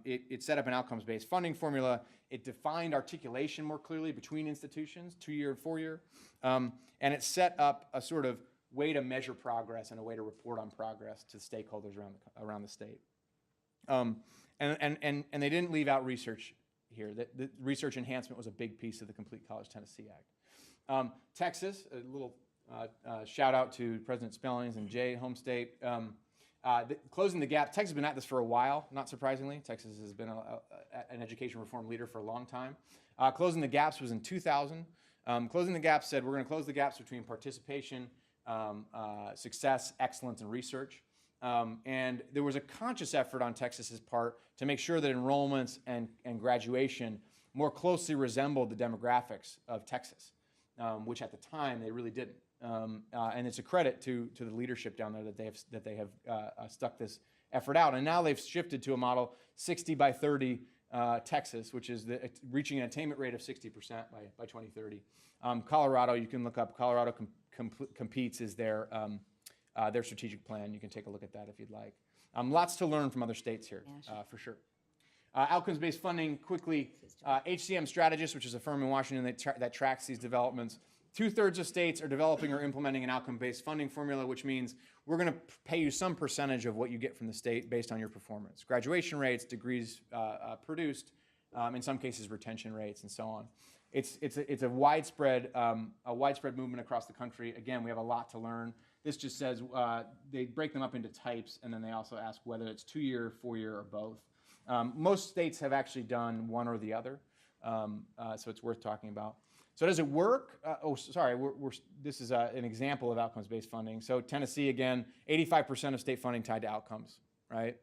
It set up an outcomes-based funding formula. It defined articulation more clearly between institutions, 2-year and 4-year. And it set up a sort of way to measure progress and a way to report on progress to stakeholders around the state. And they didn't leave out research here. The research enhancement was a big piece of the Complete College Tennessee Act. Texas, a little shout out to President Spellings and Jay, home state. Closing the gap. Texas has been at this for a while, not surprisingly. Texas has been an education reform leader for a long time. Closing the gaps was in 2000. Closing the gaps said we're going to close the gaps between participation, success, excellence, and research. And there was a conscious effort on Texas's part to make sure that enrollments and graduation more closely resembled the demographics of Texas, which at the time they really didn't. And it's a credit to the leadership down there that they have stuck this effort out. And now they've shifted to a model 60 by 30 Texas, which is reaching an attainment rate of 60% by 2030. Colorado, you can look up. Colorado Competes is their strategic plan. You can take a look at that if you'd like. Lots to learn from other states here, for sure. Outcomes-based funding, quickly. HCM Strategist, which is a firm in Washington that tracks these developments. 2/3 of states are developing or implementing an outcome-based funding formula, which means we're going to pay you some percentage of what you get from the state based on your performance. Graduation rates, degrees produced, in some cases retention rates and so on. It's a widespread movement across the country. Again, we have a lot to learn. This just says they break them up into types, and then they also ask whether it's 2-year, 4-year, or both. Most states have actually done one or the other, so it's worth talking about. So does it work? This is an example of outcomes-based funding. So Tennessee, again, 85% of state funding tied to outcomes, right?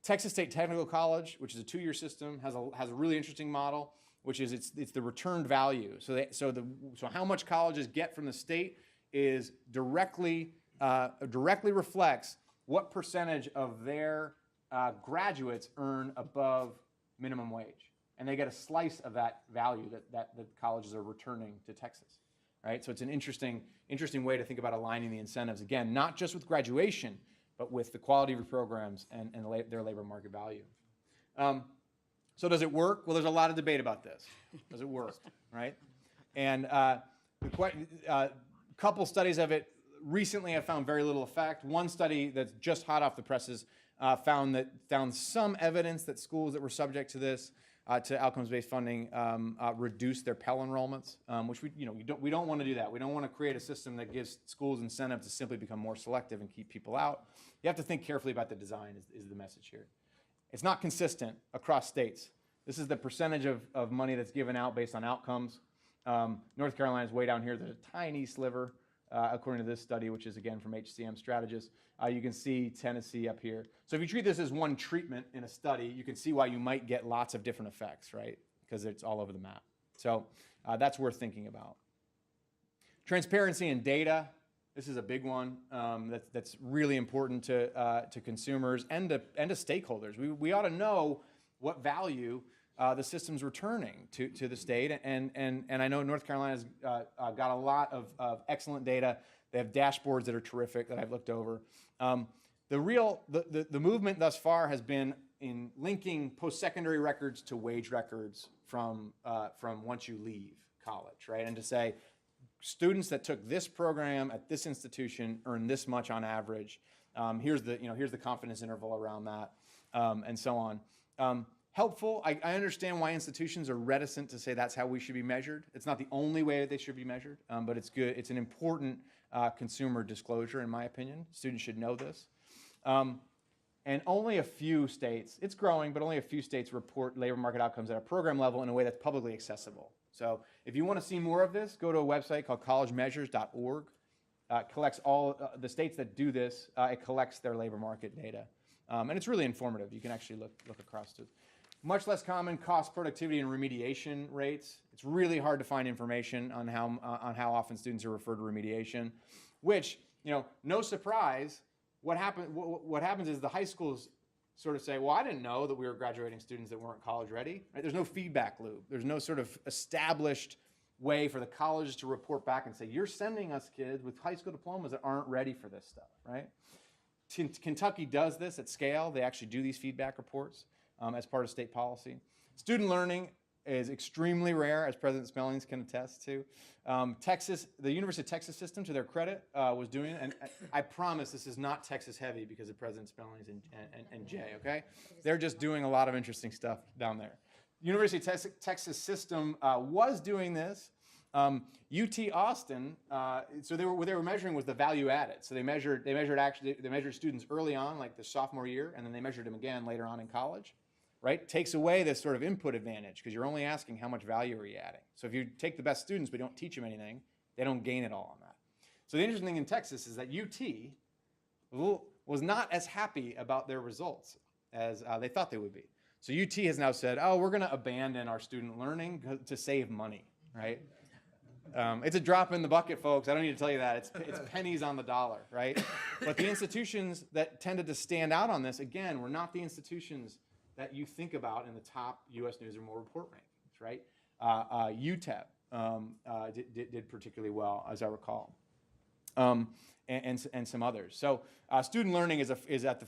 Texas State Technical College, which is a 2-year system, has a really interesting model, which is it's the returned value. So how much colleges get from the state is directly reflects what percentage of their graduates earn above minimum wage, and they get a slice of that value that the colleges are returning to Texas, right? So it's an interesting way to think about aligning the incentives, again, not just with graduation, but with the quality of your programs and their labor market value. So does it work? Well, there's a lot of debate about this. Does it work, right? And couple studies of it recently have found very little effect. One study that's just hot off the presses found some evidence that schools that were subject to this, to outcomes-based funding, reduced their Pell enrollments, which we don't want to do that. We don't want to create a system that gives schools incentive to simply become more selective and keep people out. You have to think carefully about the design is the message here. It's not consistent across states. This is the percentage of money that's given out based on outcomes. North Carolina is way down here. There's a tiny sliver, according to this study, which is, again, from HCM Strategists. You can see Tennessee up here. So if you treat this as one treatment in a study, you can see why you might get lots of different effects, right? Because it's all over the map. So that's worth thinking about. Transparency in data. This is a big one that's really important to consumers and to stakeholders. We ought to know what value the system's returning to the state, and I know North Carolina's got a lot of excellent data. They have dashboards that are terrific that I've looked over. The movement thus far has been in linking post-secondary records to wage records from once you leave college, right? And to say students that took this program at this institution earn this much on average. Here's the confidence interval around that, and so on. Helpful. I understand why institutions are reticent to say that's how we should be measured. It's not the only way that they should be measured, but it's good. It's an important consumer disclosure, in my opinion. Students should know this. And only a few states, it's growing, but only a few states report labor market outcomes at a program level in a way that's publicly accessible. So if you want to see more of this, go to a website called collegemeasures.org. It collects all the states that do this. It collects their labor market data. And it's really informative. You can actually look across to it. Much less common cost, productivity, and remediation rates. It's really hard to find information on how often students are referred to remediation, which, no surprise, what happens is the high schools sort of say, well, I didn't know that we were graduating students that weren't college ready. Right? There's no feedback loop. There's no sort of established way for the colleges to report back and say, you're sending us kids with high school diplomas that aren't ready for this stuff, right? Kentucky does this at scale. They actually do these feedback reports as part of state policy. Student learning is extremely rare, as President Spellings can attest to. The University of Texas system, to their credit, was doing it. And I promise this is not Texas heavy because of President Spellings and Jay, okay? They're just doing a lot of interesting stuff down there. University of Texas system was doing this. UT Austin, so what they were measuring was the value added. So they measured students early on, like the sophomore year, and then they measured them again later on in college. Right? Takes away this sort of input advantage because you're only asking how much value are you adding. So if you take the best students but don't teach them anything, they don't gain it all on that. So the interesting thing in Texas is that UT was not as happy about their results as they thought they would be. So UT has now said, oh, we're going to abandon our student learning to save money, right? It's a drop in the bucket, folks. I don't need to tell you that. It's pennies on the dollar, right? But the institutions that tended to stand out on this, again, were not the institutions that you think about in the top U.S. News and World Report rankings, right? UTEP did particularly well, as I recall, and some others. So student learning is at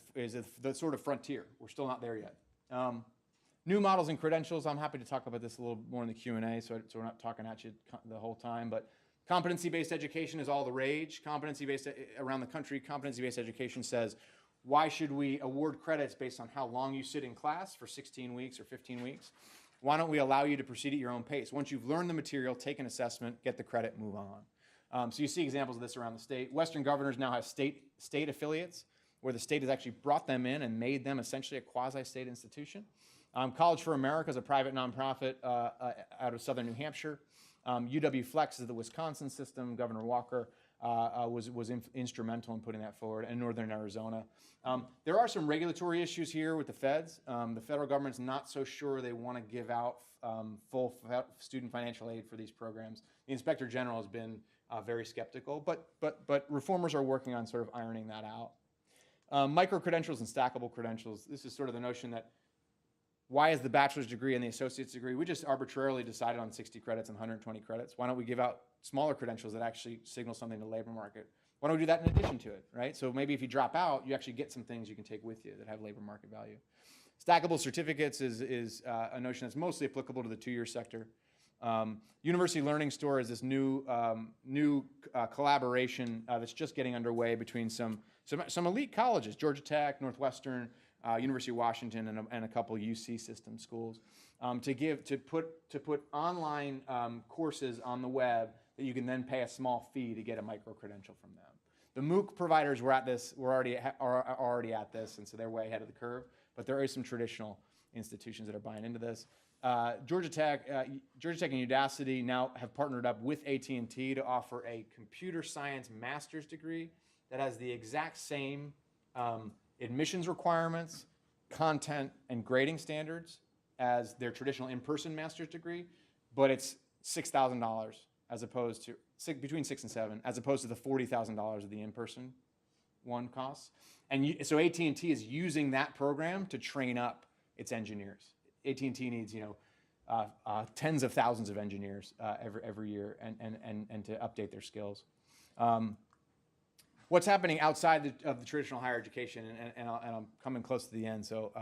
the sort of frontier. We're still not there yet. New models and credentials. I'm happy to talk about this a little more in the Q&A, so we're not talking at you the whole time. But competency-based education is all the rage. Competency-based around the country. Competency-based education says, why should we award credits based on how long you sit in class for 16 weeks or 15 weeks? Why don't we allow you to proceed at your own pace? Once you've learned the material, take an assessment, get the credit, move on. So you see examples of this around the state. Western Governors now have state affiliates where the state has actually brought them in and made them essentially a quasi-state institution. College for America is a private nonprofit out of southern New Hampshire. UW Flex is the Wisconsin system. Governor Walker was instrumental in putting that forward, and Northern Arizona. There are some regulatory issues here with the feds. The federal government's not so sure they want to give out full student financial aid for these programs. The Inspector General has been very skeptical, but reformers are working on sort of ironing that out. Micro-credentials and stackable credentials. This is sort of the notion that why is the bachelor's degree and the associate's degree? We just arbitrarily decided on 60 credits and 120 credits. Why don't we give out smaller credentials that actually signal something to the labor market? Why don't we do that in addition to it, right? So maybe if you drop out, you actually get some things you can take with you that have labor market value. Stackable certificates is a notion that's mostly applicable to the two-year sector. University Learning Store is this new collaboration that's just getting underway between some elite colleges, Georgia Tech, Northwestern, University of Washington, and a couple UC system schools, to put online courses on the web that you can then pay a small fee to get a micro-credential from them. The MOOC providers were already at this, and so they're way ahead of the curve, but there are some traditional institutions that are buying into this. Georgia Tech and Udacity now have partnered up with AT&T to offer a computer science master's degree that has the exact same admissions requirements, content, and grading standards as their traditional in-person master's degree, but it's $6,000 as opposed to between $6,000 and $7,000, as opposed to the $40,000 of the in-person one costs. And so AT&T is using that program to train up its engineers. AT&T needs tens of thousands of engineers every year and to update their skills. What's happening outside of the traditional higher education, and I'm coming close to the end, so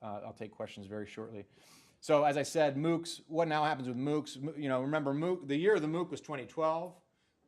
I'll take questions very shortly. So as I said, MOOCs, what now happens with MOOCs? Remember the year of the MOOC was 2012.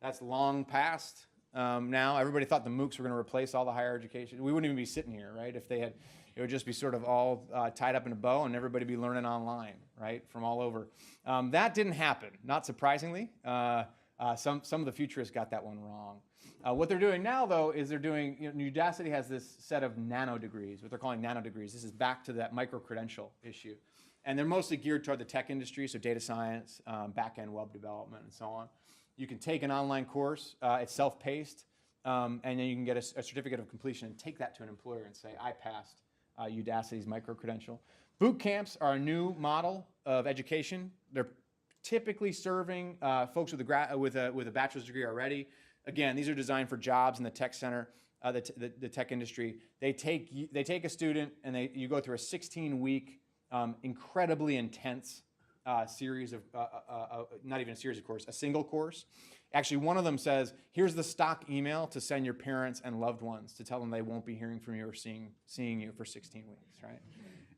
That's long past now. Everybody thought the MOOCs were going to replace all the higher education. We wouldn't even be sitting here, right? If they had, it would just be sort of all tied up in a bow and everybody be learning online, right, from all over. That didn't happen, not surprisingly. Some of the futurists got that one wrong. What they're doing now, though, is they're doing, Udacity has this set of nano degrees, what they're calling nano degrees. This is back to that micro-credential issue. And they're mostly geared toward the tech industry, so data science, back-end web development, and so on. You can take an online course, it's self-paced, and then you can get a certificate of completion and take that to an employer and say, I passed Udacity's micro-credential. Boot camps are a new model of education. They're typically serving folks with a bachelor's degree already. Again, these are designed for jobs in the tech center, the tech industry. They take a student and you go through a 16-week, incredibly intense series of, not even a series of course, a single course. Actually, one of them says, here's the stock email to send your parents and loved ones to tell them they won't be hearing from you or seeing you for 16 weeks, right?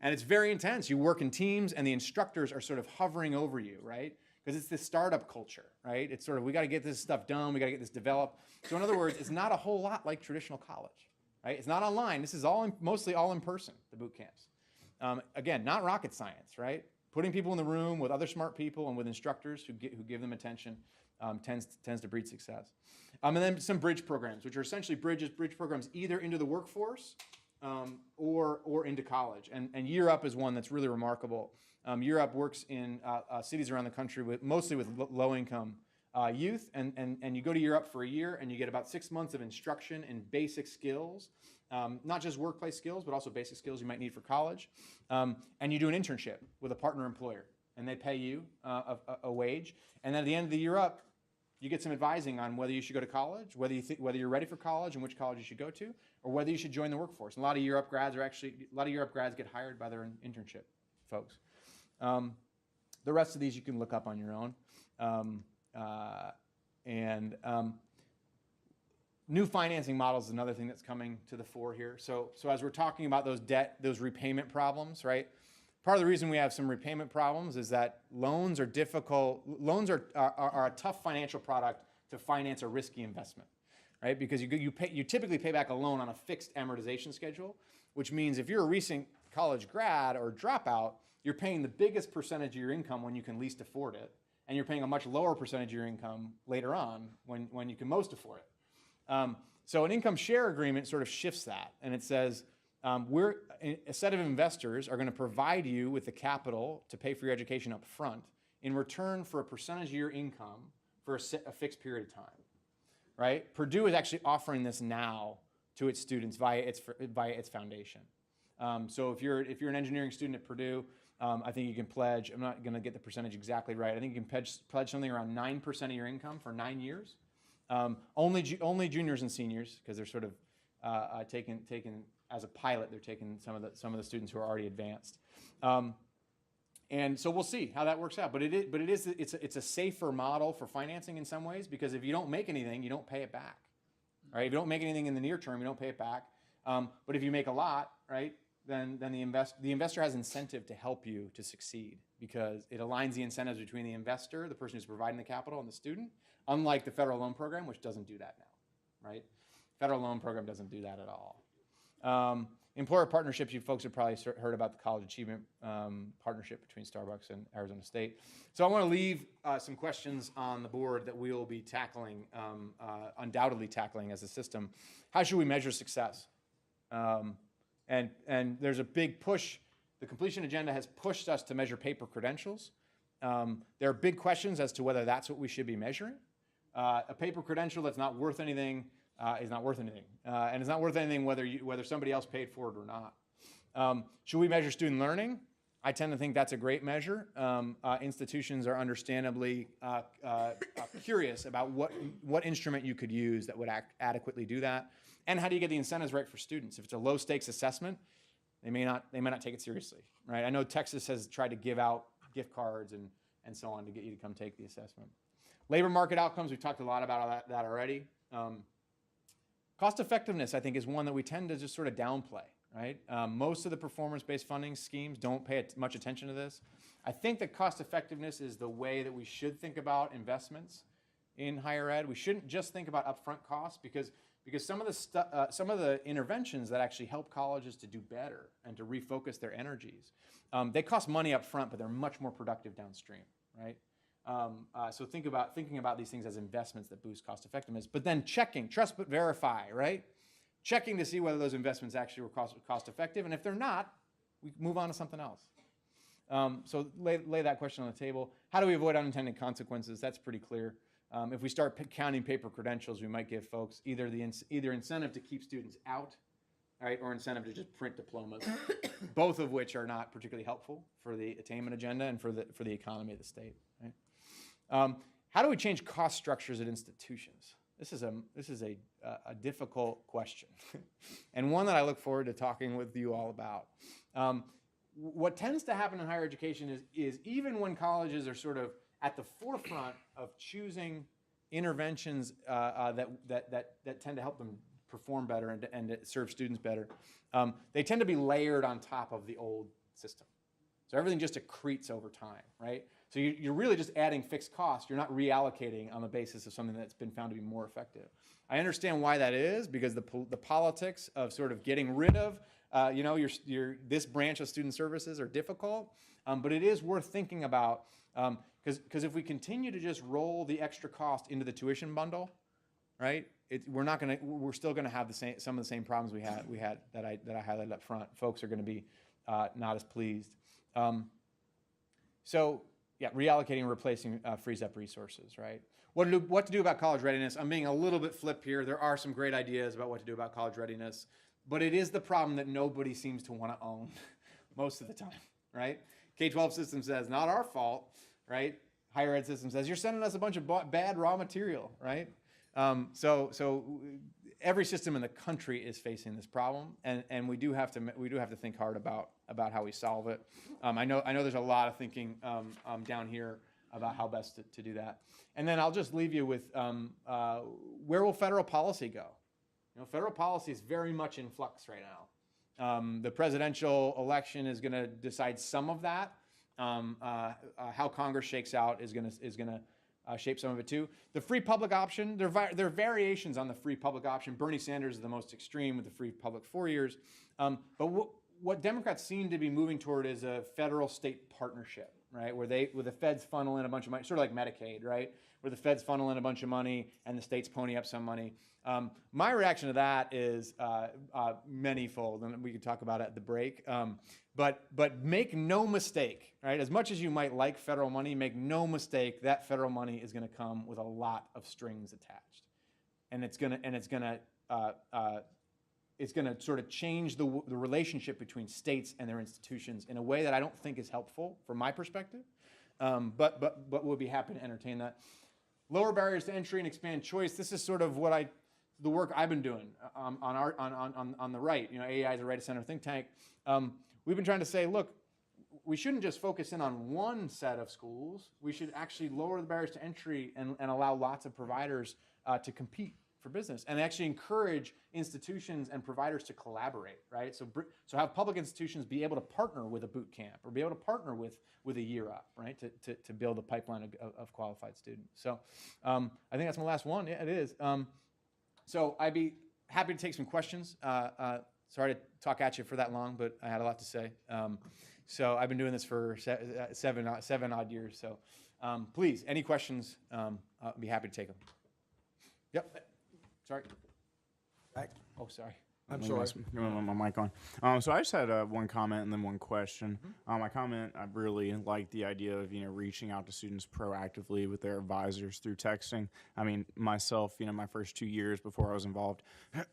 And it's very intense. You work in teams and the instructors are sort of hovering over you, right? Because it's this startup culture, right? It's sort of, we got to get this stuff done, we got to get this developed. So in other words, it's not a whole lot like traditional college, right? It's not online. This is mostly all in person, the boot camps. Again, not rocket science, right? Putting people in the room with other smart people and with instructors who give them attention tends to breed success. And then some bridge programs, which are essentially bridge programs either into the workforce or into college. And Year Up is one that's really remarkable. Year Up works in cities around the country mostly with low-income youth, and you go to Year Up for a year and you get about 6 months of instruction in basic skills, not just workplace skills, but also basic skills you might need for college. And you do an internship with a partner employer, and they pay you a wage. And then at the end of the Year Up, you get some advising on whether you should go to college, whether you're ready for college and which college you should go to, or whether you should join the workforce. And a lot of Year Up grads get hired by their internship folks. The rest of these you can look up on your own. New financing models is another thing that's coming to the fore here. So as we're talking about those repayment problems, right? Part of the reason we have some repayment problems is that loans are difficult. Loans are a tough financial product to finance a risky investment. right? Because you typically pay back a loan on a fixed amortization schedule, which means if you're a recent college grad or dropout, you're paying the biggest percentage of your income when you can least afford it, and you're paying a much lower percentage of your income later on when you can most afford it. So an income share agreement sort of shifts that, and it says a set of investors are going to provide you with the capital to pay for your education up front in return for a percentage of your income for a fixed period of time, right? Purdue is actually offering this now to its students via its foundation. So if you're an engineering student at Purdue, I think you can pledge, I'm not going to get the percentage exactly right, I think you can pledge something around 9% of your income for 9 years. Only juniors and seniors, because they're sort of taken as a pilot, they're taking some of the students who are already advanced. And so we'll see how that works out. But it's a safer model for financing in some ways, because if you don't make anything, you don't pay it back. Right? If you don't make anything in the near term, you don't pay it back. But if you make a lot, right, then the investor has incentive to help you to succeed, because it aligns the incentives between the investor, the person who's providing the capital, and the student, unlike the federal loan program, which doesn't do that now, right? Federal loan program doesn't do that at all. Employer partnerships, you folks have probably heard about the college achievement partnership between Starbucks and Arizona State. So I want to leave some questions on the board that we'll be tackling, undoubtedly tackling as a system. How should we measure success? And there's a big push. The completion agenda has pushed us to measure paper credentials. There are big questions as to whether that's what we should be measuring. A paper credential that's not worth anything is not worth anything. And it's not worth anything whether somebody else paid for it or not. Should we measure student learning? I tend to think that's a great measure. Institutions are understandably curious about what instrument you could use that would adequately do that. And how do you get the incentives right for students? If it's a low stakes assessment, they may not take it seriously, right? I know Texas has tried to give out gift cards and so on to get you to come take the assessment. Labor market outcomes, we've talked a lot about that already. Cost effectiveness, I think, is one that we tend to just sort of downplay, right? Most of the performance-based funding schemes don't pay much attention to this. I think that cost effectiveness is the way that we should think about investments in higher ed. We shouldn't just think about upfront costs, because some of the interventions that actually help colleges to do better and to refocus their energies, they cost money up front, but they're much more productive downstream, right? So thinking about these things as investments that boost cost effectiveness, but then checking, trust but verify, right? Checking to see whether those investments actually were cost effective, and if they're not, we move on to something else. So lay that question on the table. How do we avoid unintended consequences? That's pretty clear. If we start counting paper credentials, we might give folks either incentive to keep students out, right, or incentive to just print diplomas, both of which are not particularly helpful for the attainment agenda and for the economy of the state. Right? How do we change cost structures at institutions? This is a difficult question, and one that I look forward to talking with you all about. What tends to happen in higher education is even when colleges are sort of at the forefront of choosing interventions that tend to help them perform better and to serve students better, they tend to be layered on top of the old system. So everything just accretes over time, right? So you're really just adding fixed costs. You're not reallocating on the basis of something that's been found to be more effective. I understand why that is, because the politics of sort of getting rid of this branch of student services are difficult, but it is worth thinking about, because if we continue to just roll the extra cost into the tuition bundle, right? We're still gonna have some of the same problems we had that I highlighted up front. Folks are gonna be not as pleased. So yeah, reallocating and replacing frees up resources, right? What to do about college readiness? I'm being a little bit flip here. There are some great ideas about what to do about college readiness, but it is the problem that nobody seems to want to own most of the time, right? K-12 system says, not our fault, right? Higher ed system says, you're sending us a bunch of bad raw material, right? So every system in the country is facing this problem, and we do have to think hard about how we solve it. I know there's a lot of thinking down here about how best to do that. And then I'll just leave you with where will federal policy go? Federal policy is very much in flux right now. The presidential election is going to decide some of that. How Congress shakes out is going to shape some of it too. The free public option, there are variations on the free public option. Bernie Sanders is the most extreme with the free public 4 years. But what Democrats seem to be moving toward is a federal-state partnership, right? Where the feds funnel in a bunch of money, sort of like Medicaid, right? Where the feds funnel in a bunch of money and the states pony up some money. My reaction to that is manyfold, and we could talk about it at the break. But make no mistake, right? As much as you might like federal money, make no mistake that federal money is going to come with a lot of strings attached, and it's going to sort of change the relationship between states and their institutions in a way that I don't think is helpful from my perspective. But we'll be happy to entertain that. Lower barriers to entry and expand choice. This is sort of the work I've been doing on the right. You know, AEI is a right of center think tank. We've been trying to say, look, we shouldn't just focus in on one set of schools. We should actually lower the barriers to entry and allow lots of providers to compete for business, and actually encourage institutions and providers to collaborate, right? So have public institutions be able to partner with a boot camp or be able to partner with a Year Up, right? To build a pipeline of qualified students. So I think that's my last one. Yeah, it is. So I'd be happy to take some questions. Sorry to talk at you for that long, but I had a lot to say. So I've been doing this for seven odd years. So please, any questions, I'll be happy to take them. Yep. Sorry. Back. Oh, sorry. I'm sorry. My mic on. So I just had one comment and then one question. My comment, I really like the idea of reaching out to students proactively with their advisors through texting. I mean, myself, my first 2 years before I was involved,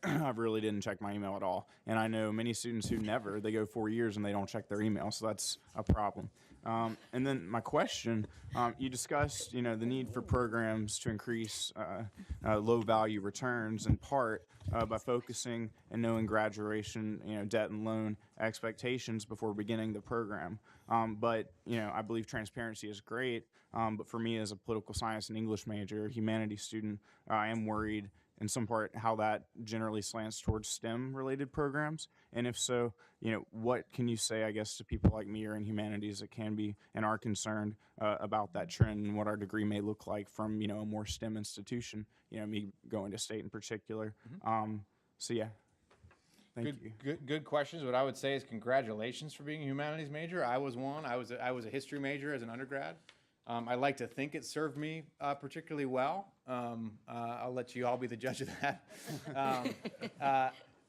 I really didn't check my email at all. And I know many students who they go 4 years and they don't check their email, so that's a problem. And then my question, you discussed, the need for programs to increase low-value returns in part by focusing and knowing graduation, debt and loan expectations before beginning the program. But I believe transparency is great. But for me, as a political science and English major, humanities student, I am worried in some part how that generally slants towards STEM-related programs. And if so, what can you say, I guess, to people like me or in humanities that can be and are concerned about that trend and what our degree may look like from, a more STEM institution, me going to state in particular. So yeah, thank you. Good questions. What I would say is congratulations for being a humanities major. I was one. I was a history major as an undergrad. I like to think it served me particularly well. I'll let you all be the judge of that.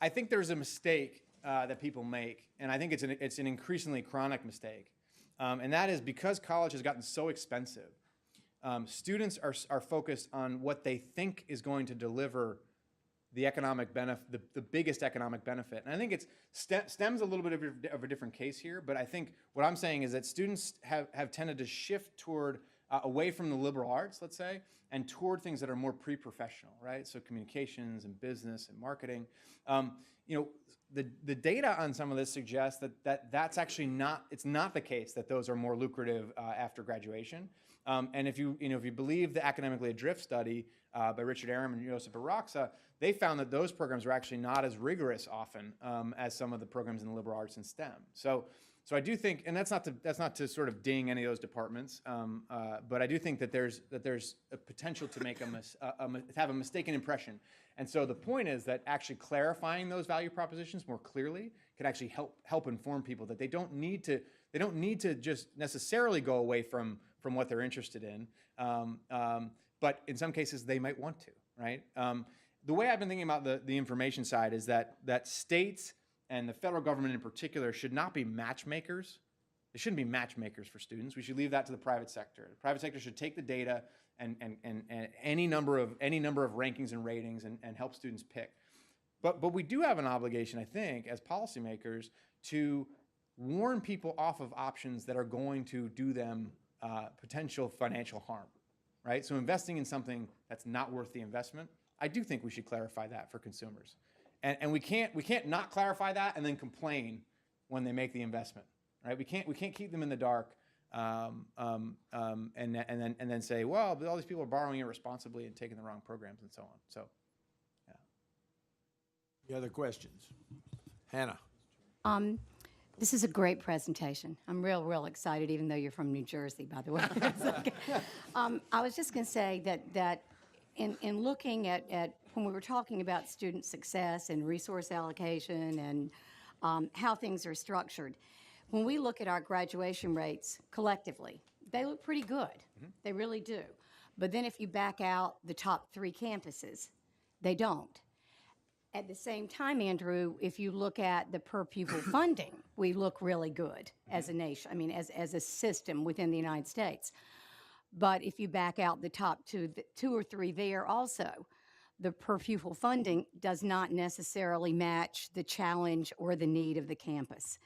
I think there's a mistake that people make, and I think it's an increasingly chronic mistake, and that is because college has gotten so expensive. Students are focused on what they think is going to deliver the economic benefit, the biggest economic benefit. And I think STEM's a little bit of a different case here, but I think what I'm saying is that students have tended to shift toward away from the liberal arts, let's say, and toward things that are more pre-professional, right? So communications and business and marketing. The data on some of this suggests that's actually it's not the case that those are more lucrative after graduation. And if you believe the Academically Adrift study by Richard Arum and Joseph Baraksa, they found that those programs were actually not as rigorous often as some of the programs in the liberal arts and STEM. So I do think, and that's not to sort of ding any of those departments, but I do think that there's a potential to have a mistaken impression. And so the point is that actually clarifying those value propositions more clearly can actually help inform people that they don't need to just necessarily go away from what they're interested in, but in some cases they might want to, right? The way I've been thinking about the information side is that states and the federal government in particular should not be matchmakers. They shouldn't be matchmakers for students. We should leave that to the private sector. The private sector should take the data and any number of rankings and ratings and help students pick. But we do have an obligation, I think, as policymakers to warn people off of options that are going to do them potential financial harm, right? So investing in something that's not worth the investment, I do think we should clarify that for consumers. And we can't not clarify that and then complain when they make the investment, right? We can't keep them in the dark and then say, well, all these people are borrowing irresponsibly and taking the wrong programs and so on. So, yeah. Any other questions? Hannah. This is a great presentation. I'm real excited, even though you're from New Jersey, by the way. It's okay. I was just going to say that in looking at when we were talking about student success and resource allocation and how things are structured, when we look at our graduation rates collectively, they look pretty good. They really do. But then if you back out the top 3 campuses, they don't. At the same time, Andrew, if you look at the per pupil funding, we look really good as a nation, I mean, as a system within the United States. But if you back out the top 2 or 3 there also, the per pupil funding does not necessarily match the challenge or the need of the campus.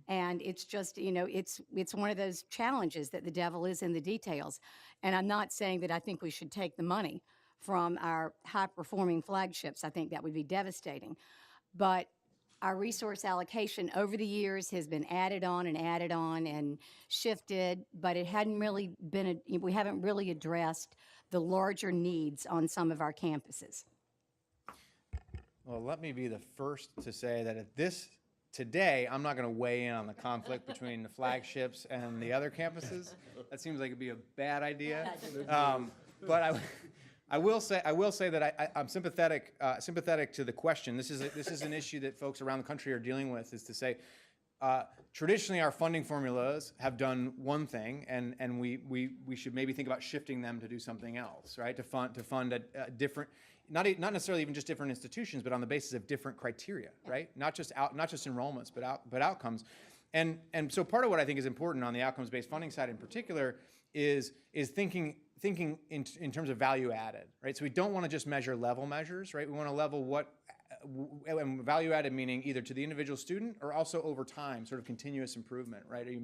And it's just, it's one of those challenges that the devil is in the details. And I'm not saying that I think we should take the money from our high-performing flagships. I think that would be devastating. But our resource allocation over the years has been added on and shifted, but it hadn't really been, we haven't really addressed the larger needs on some of our campuses. Well, let me be the first to say that today, I'm not going to weigh in on the conflict between the flagships and the other campuses. That seems like it'd be a bad idea. But I will say that I'm sympathetic to the question. This is an issue that folks around the country are dealing with. Is to say, traditionally our funding formulas have done one thing, and we should maybe think about shifting them to do something else, right? To fund a different. Not necessarily even just different institutions, but on the basis of different criteria, right? Not just enrollments, but outcomes. And so part of what I think is important on the outcomes-based funding side in particular is thinking in terms of value added, right? So we don't want to just measure level measures, right? We want to level and value added meaning either to the individual student or also over time, sort of continuous improvement, right? Are you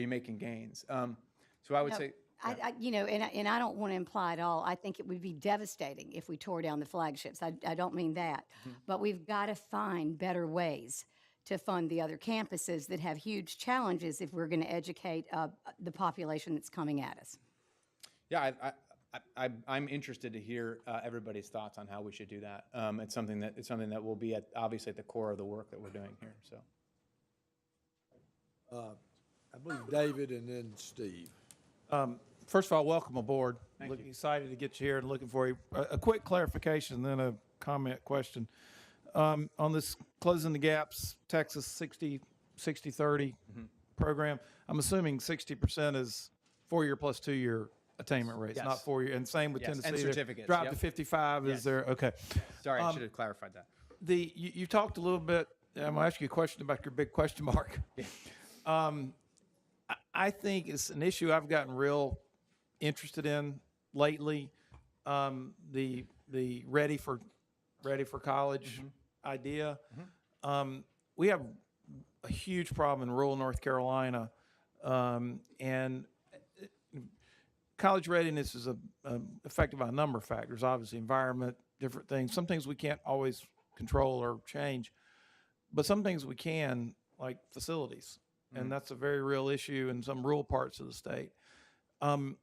making gains? So I would say. And I don't want to imply at all, I think it would be devastating if we tore down the flagships. I don't mean that. But we've got to find better ways to fund the other campuses that have huge challenges if we're going to educate the population that's coming at us. Yeah, I'm interested to hear everybody's thoughts on how we should do that. It's something that will be obviously at the core of the work that we're doing here. So, I believe David and then Steve. First of all, welcome aboard. Looking excited to get you here and looking for you. A quick clarification, then a comment question. On this Closing the Gaps Texas 60-30 program, I'm assuming 60% is 4-year plus 2-year attainment rates, Yes. not 4-year. And same with Yes, and Tennessee. certificates, Drop yep. to 55. Yes. Is there? Okay. sorry, I should have clarified that. You talked a little bit. I'm going to ask you a question about your big question mark. Yeah. I think it's an issue I've gotten real interested in lately. The ready for college idea. We have a huge problem in rural North Carolina, and college readiness is affected by a number of factors. Obviously, environment, different things. Some things we can't always control or change, but some things we can, like facilities. And that's a very real issue in some rural parts of the state. I'd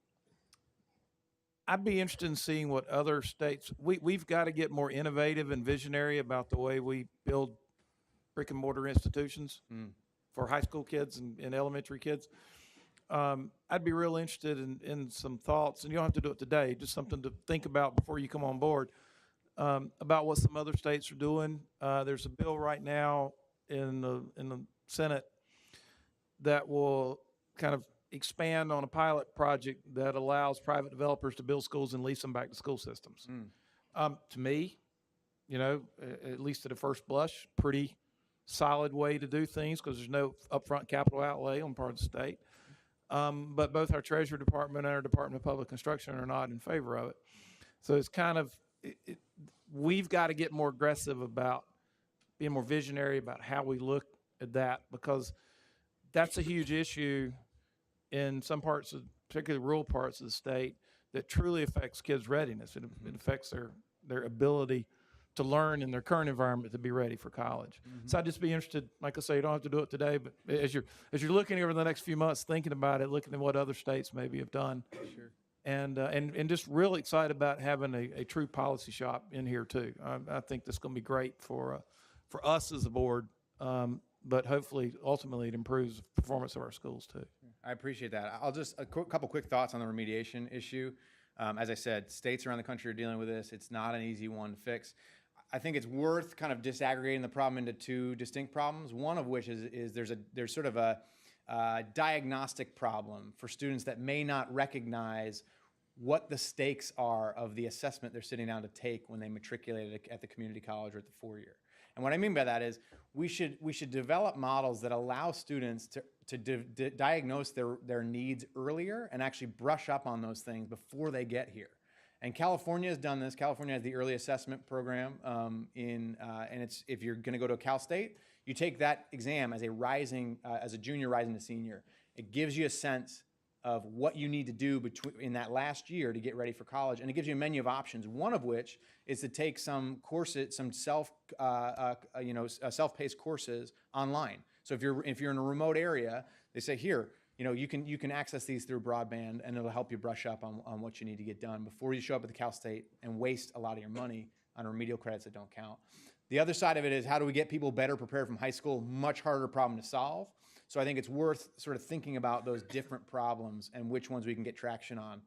be interested in seeing what other states, we've got to get more innovative and visionary about the way we build brick and mortar institutions for high school kids and elementary kids. I'd be real interested in some thoughts, and you don't have to do it today, just something to think about before you come on board, about what some other states are doing. There's a bill right now in the Senate that will kind of expand on a pilot project that allows private developers to build schools and lease them back to school systems. To me, at least at a first blush, pretty solid way to do things because there's no upfront capital outlay on part of the state. But both our Treasury Department and our Department of Public Construction are not in favor of it. So it's kind of, we've got to get more aggressive about being more visionary about how we look at that, because that's a huge issue in some parts of, particularly rural parts of the state, that truly affects kids' readiness. It affects their ability to learn in their current environment to be ready for college. So I'd just be interested, like I say, you don't have to do it today, but as you're looking over the next few months, thinking about it, looking at what other states maybe have done. Sure. And just really excited about having a true policy shop in here too. I think this is going to be great for us as a board. but hopefully, ultimately, it improves the performance of our schools too. I appreciate that. I'll just, couple quick thoughts on the remediation issue. As I said, states around the country are dealing with this. It's not an easy one to fix. I think it's worth kind of disaggregating the problem into two distinct problems, one of which is there's sort of a diagnostic problem for students that may not recognize what the stakes are of the assessment they're sitting down to take when they matriculate at the community college or at the 4-year. And what I mean by that is we should develop models that allow students to diagnose their needs earlier and actually brush up on those things before they get here. And California has done this. California has the early assessment program, and it's, if you're going to go to a Cal State, you take that exam as a junior rising to senior. It gives you a sense of what you need to do in that last year to get ready for college, and it gives you a menu of options. One of which is to take some courses, some self-paced courses online. So if you're in a remote area, they say here, you can access these through broadband, and it'll help you brush up on what you need to get done before you show up at the Cal State and waste a lot of your money on remedial credits that don't count. The other side of it is, how do we get people better prepared from high school? Much harder problem to solve. So I think it's worth sort of thinking about those different problems and which ones we can get traction on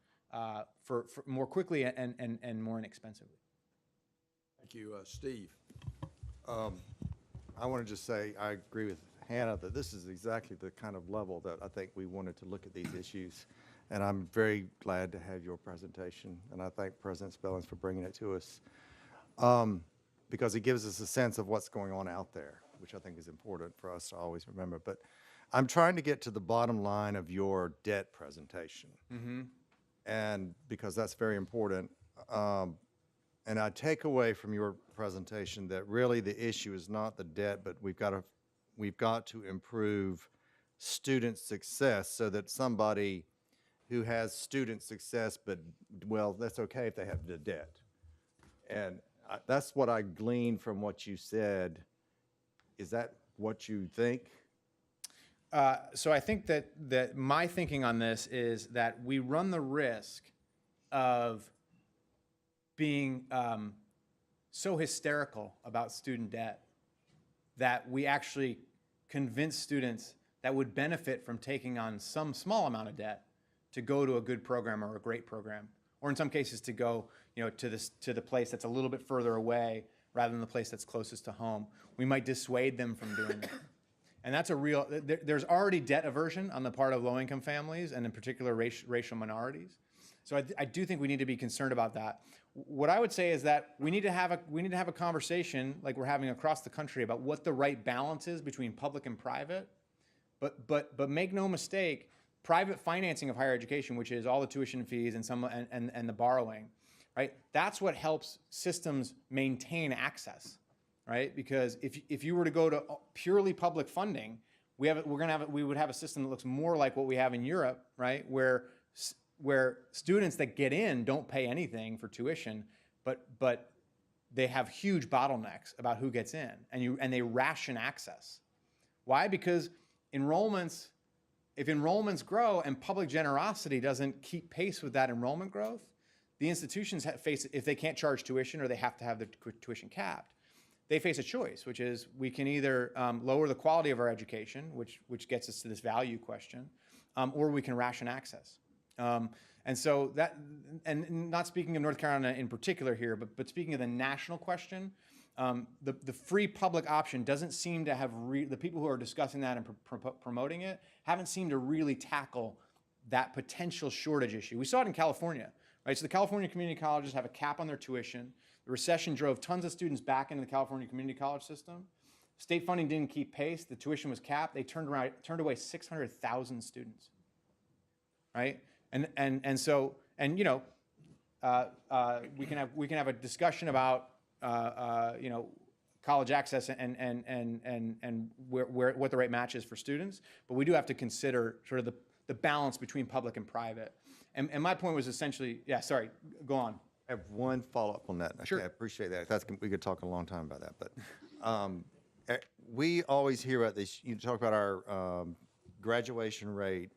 for more quickly and more inexpensively. Thank you. Steve? I want to just say I agree with Hannah that this is exactly the kind of level that I think we wanted to look at these issues. And I'm very glad to have your presentation, and I thank President Spellings for bringing it to us, because it gives us a sense of what's going on out there, which I think is important for us to always remember. But I'm trying to get to the bottom line of your debt presentation, and because that's very important. And I take away from your presentation that really the issue is not the debt, but we've got to improve student success so that somebody who has student success, but, well, that's okay if they have the debt. And that's what I gleaned from what you said. Is that what you think? So I think that my thinking on this is that we run the risk of being so hysterical about student debt that we actually convince students that would benefit from taking on some small amount of debt to go to a good program or a great program, or in some cases to go, to the place that's a little bit further away rather than the place that's closest to home. We might dissuade them from doing that. And that's a real, there's already debt aversion on the part of low-income families, and in particular racial minorities. So I do think we need to be concerned about that. What I would say is that we need to have a conversation like we're having across the country about what the right balance is between public and private. But make no mistake, private financing of higher education, which is all the tuition fees and the borrowing, right? That's what helps systems maintain access, right? Because if you were to go to purely public funding, we would have a system that looks more like what we have in Europe, right? Where students that get in don't pay anything for tuition, but they have huge bottlenecks about who gets in, and they ration access. Why? Because if enrollments grow and public generosity doesn't keep pace with that enrollment growth, the institutions face, if they can't charge tuition or they have to have the tuition capped, they face a choice, which is we can either lower the quality of our education, which gets us to this value question, or we can ration access. And so that, and not speaking of North Carolina in particular here, but speaking of the national question, the free public option doesn't seem to have, the people who are discussing that and promoting it haven't seemed to really tackle that potential shortage issue. We saw it in California, right? So the California community colleges have a cap on their tuition. The recession drove tons of students back into the California community college system. State funding didn't keep pace. The tuition was capped. They turned away 600,000 students, right? And so we can have a discussion about college access and what the right match is for students, but we do have to consider sort of the balance between public and private. And my point was essentially, yeah, sorry, go on. I have one follow-up on that. Sure. Okay, I appreciate that. We could talk a long time about that, but we always hear about this. You talk about our graduation rate.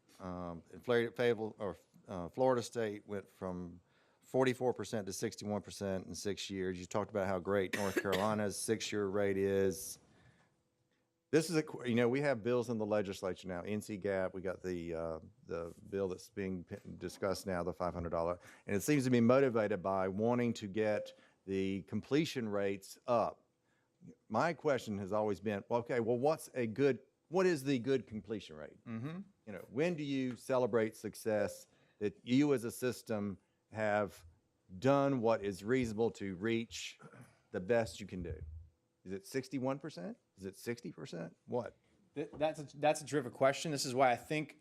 Florida State went from 44% to 61% in 6 years. You talked about how great North Carolina's 6-year rate is. This is we have bills in the legislature now, NC GAP, we got the bill that's being discussed now, the $500, and it seems to be motivated by wanting to get the completion rates up. My question has always been, well, okay, well, what is the good completion rate? Mm-hmm. When do you celebrate success that you as a system have done what is reasonable to reach the best you can do? Is it 61%? Is it 60%? What? That's a terrific question. This is why I think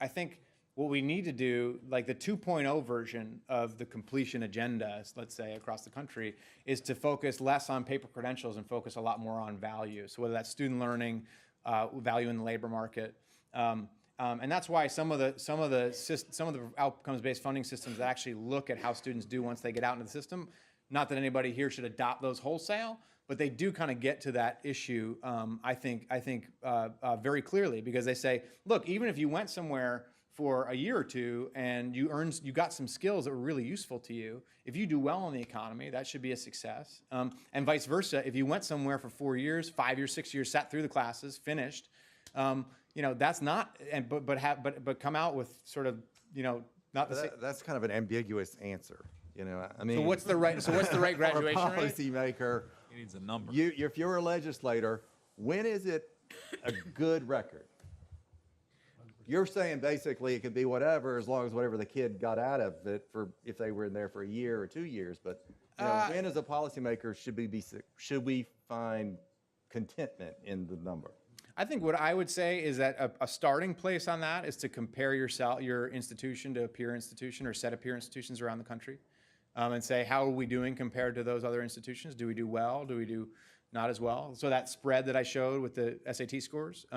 what we need to do, like the 2.0 version of the completion agenda, let's say across the country, is to focus less on paper credentials and focus a lot more on value. So whether that's student learning, value in the labor market, and that's why some of the outcomes-based funding systems that actually look at how students do once they get out into the system. Not that anybody here should adopt those wholesale, but they do kind of get to that issue, I think very clearly, because they say, look, even if you went somewhere for a year or two and you got some skills that were really useful to you, if you do well in the economy, that should be a success. And vice versa, if you went somewhere for 4 years, 5 years, 6 years, sat through the classes, finished, that's not, but come out with sort of, not the same. That's kind of an ambiguous answer. I mean, So what's the right graduation for a rate? policymaker? He needs a number. If you're a legislator, when is it a good record? You're saying basically it could be whatever, as long as whatever the kid got out of it for if they were in there for a year or 2 years. But when, as a policymaker, should we find contentment in the number? I think what I would say is that a starting place on that is to compare your institution to a peer institution or set of peer institutions around the country, and say, how are we doing compared to those other institutions? Do we do well? Do we do not as well? So that spread that I showed with the SAT scores,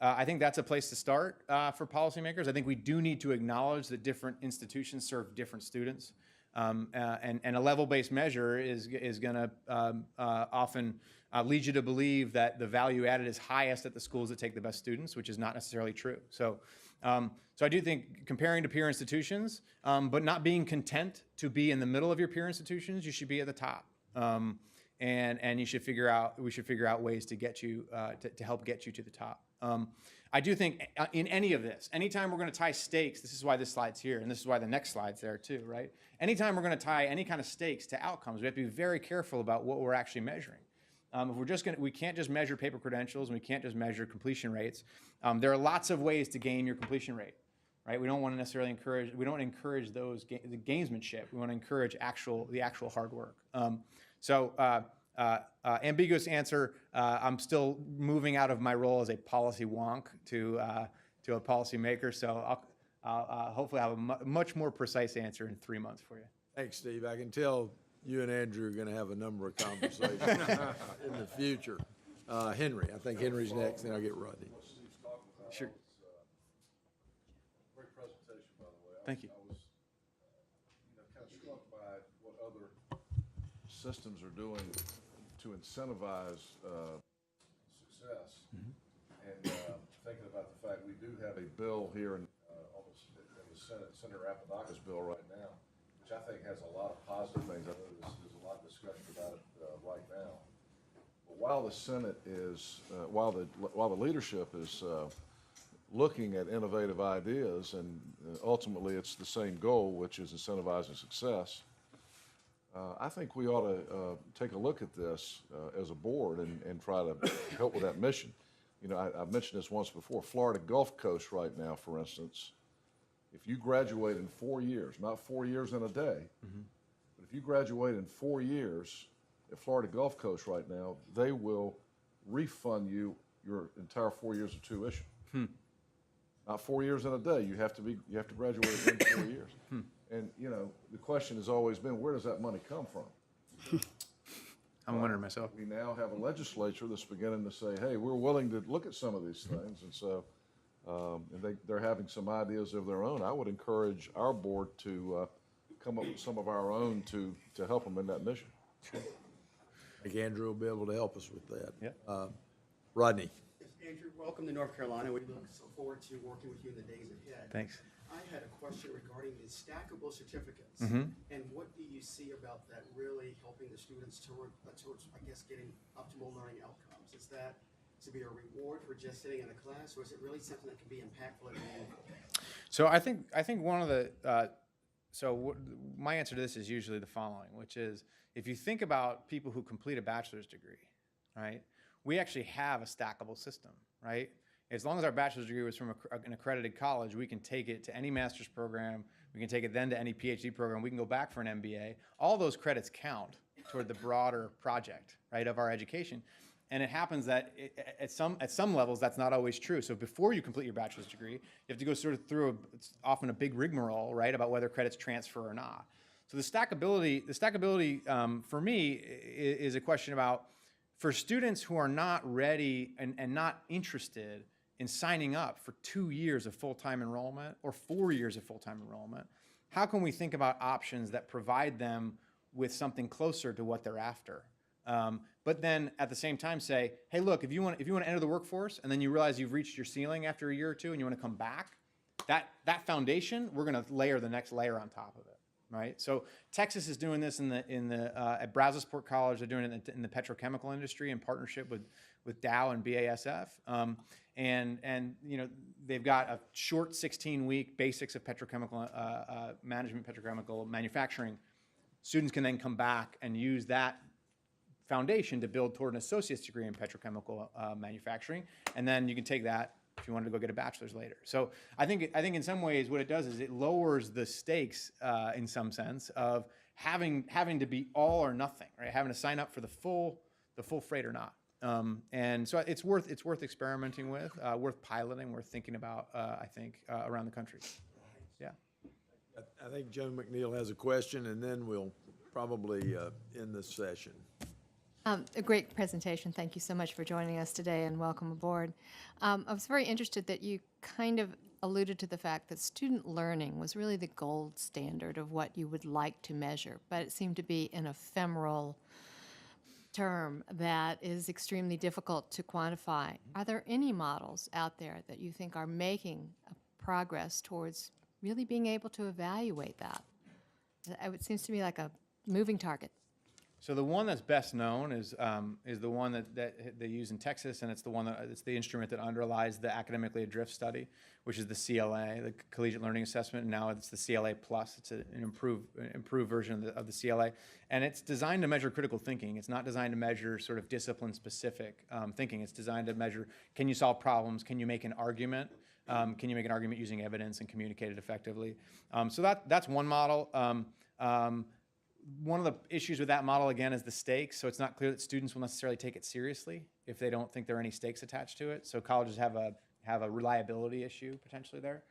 I think that's a place to start for policymakers. I think we do need to acknowledge that different institutions serve different students, and a level-based measure is going to often lead you to believe that the value added is highest at the schools that take the best students, which is not necessarily true. So I do think comparing to peer institutions, but not being content to be in the middle of your peer institutions, you should be at the top. And we should figure out ways to get you, to help get you to the top. I do think in any of this, anytime we're going to tie stakes, this is why this slide's here, and this is why the next slide's there too, right? Anytime we're going to tie any kind of stakes to outcomes, we have to be very careful about what we're actually measuring. If we can't just measure paper credentials, and we can't just measure completion rates. There are lots of ways to gain your completion rate, right? We don't want to necessarily encourage the gamesmanship. We want to encourage the actual hard work. Ambiguous answer. I'm still moving out of my role as a policy wonk to a policy maker. So I'll hopefully have a much more precise answer in 3 months for you. Thanks, Steve. I can tell you and Andrew are going to have a number of conversations in the future. Henry, I think Henry's next, then I'll get Rodney. Sure. Great presentation, by the way. Thank you. I was kind of struck by what other systems are doing to incentivize success. And thinking about the fact we do have a bill here in the Senate, Senator Apodaca's bill right now, which I think has a lot of positive things. I know there's a lot of discussion about it right now. But while the Senate is, while the leadership is looking at innovative ideas, and ultimately it's the same goal, which is incentivizing success, I think we ought to take a look at this as a board and try to help with that mission. I've mentioned this once before. Florida Gulf Coast right now, for instance, if you graduate in 4 years, not 4 years in a day, but if you graduate in 4 years at Florida Gulf Coast right now, they will refund you your entire 4 years of tuition. Not 4 years in a day. You have to graduate in 4 years. And the question has always been, where does that money come from? I'm wondering myself. We now have a legislature that's beginning to say, hey, we're willing to look at some of these things. And so they're having some ideas of their own. I would encourage our board to come up with some of our own to help them in that mission. I think Andrew will be able to help us with that. Yeah. Rodney. Andrew, welcome to North Carolina. We look so forward to working with you in the days ahead. Thanks. I had a question regarding the stackable certificates. And what do you see about that really helping the students towards, I guess, getting optimal learning outcomes? Is that to be a reward for just sitting in a class, or is it really something that can be impactful and meaningful? So I think one of the my answer to this is usually the following, which is if you think about people who complete a bachelor's degree, right? We actually have a stackable system, right? As long as our bachelor's degree was from an accredited college, we can take it to any master's program. We can take it then to any PhD program. We can go back for an MBA. All those credits count toward the broader project, right, of our education. And it happens that at some levels, that's not always true. So before you complete your bachelor's degree, you have to go sort of through it's often a big rigmarole, right, about whether credits transfer or not. So the stackability for me is a question about for students who are not ready and not interested in signing up for 2 years of full-time enrollment or 4 years of full-time enrollment, how can we think about options that provide them with something closer to what they're after? But then at the same time say, hey, look, if you want to enter the workforce and then you realize you've reached your ceiling after a year or two and you want to come back, that foundation, we're going to layer the next layer on top of it, right? So Texas is doing this at Brazosport College. They're doing it in the petrochemical industry in partnership with Dow and BASF. And you know, they've got a short 16-week basics of petrochemical management, petrochemical manufacturing. Students can then come back and use that foundation to build toward an associate's degree in petrochemical manufacturing, and then you can take that if you wanted to go get a bachelor's later. So I think in some ways what it does is it lowers the stakes in some sense of having to be all or nothing, right? Having to sign up for the full freight or not. And so it's worth experimenting with, worth piloting, worth thinking about. I think around the country. Yeah. I think Joe McNeil has a question, and then we'll probably end this session. A great presentation. Thank you so much for joining us today and welcome aboard. I was very interested that you kind of alluded to the fact that student learning was really the gold standard of what you would like to measure, but it seemed to be an ephemeral term that is extremely difficult to quantify. Are there any models out there that you think are making progress towards really being able to evaluate that? It seems to me like a moving target. So the one that's best known is the one that they use in Texas, and it's the instrument that underlies the academically adrift study, which is the CLA, the Collegiate Learning Assessment. And now it's the CLA Plus. It's an improved version of the CLA, and it's designed to measure critical thinking. It's not designed to measure sort of discipline-specific thinking. It's designed to measure: can you solve problems? Can you make an argument? Can you make an argument using evidence and communicate it effectively? So that's one model. One of the issues with that model, again, is the stakes. So it's not clear that students will necessarily take it seriously if they don't think there are any stakes attached to it. So colleges have a reliability issue potentially there.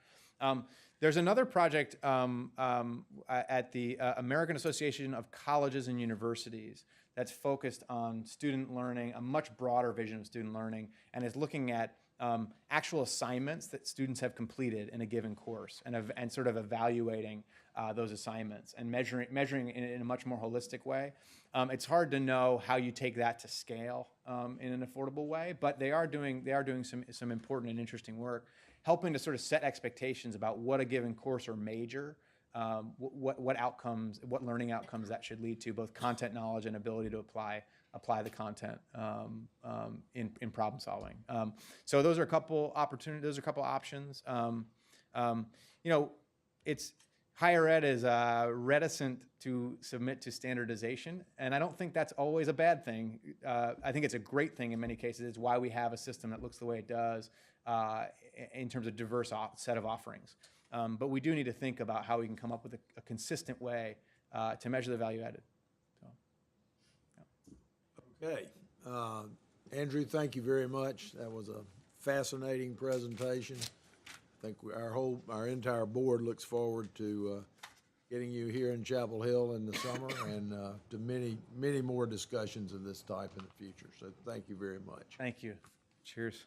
There's another project at the American Association of Colleges and Universities that's focused on student learning, a much broader vision of student learning, and is looking at actual assignments that students have completed in a given course and sort of evaluating those assignments and measuring in a much more holistic way. It's hard to know how you take that to scale in an affordable way, but they are doing some important and interesting work, helping to sort of set expectations about what a given course or major, what learning outcomes that should lead to, both content knowledge and ability to apply the content in problem solving. So those are a couple opportunities. Those are a couple options. It's higher ed is reticent to submit to standardization, and I don't think that's always a bad thing. I think it's a great thing in many cases. It's why we have a system that looks the way it does in terms of diverse set of offerings. But we do need to think about how we can come up with a consistent way to measure the value added. Okay. Andrew, thank you very much. That was a fascinating presentation. I think our entire board looks forward to getting you here in Chapel Hill in the summer and to many more discussions of this type in the future. So thank you very much. Thank you. Cheers.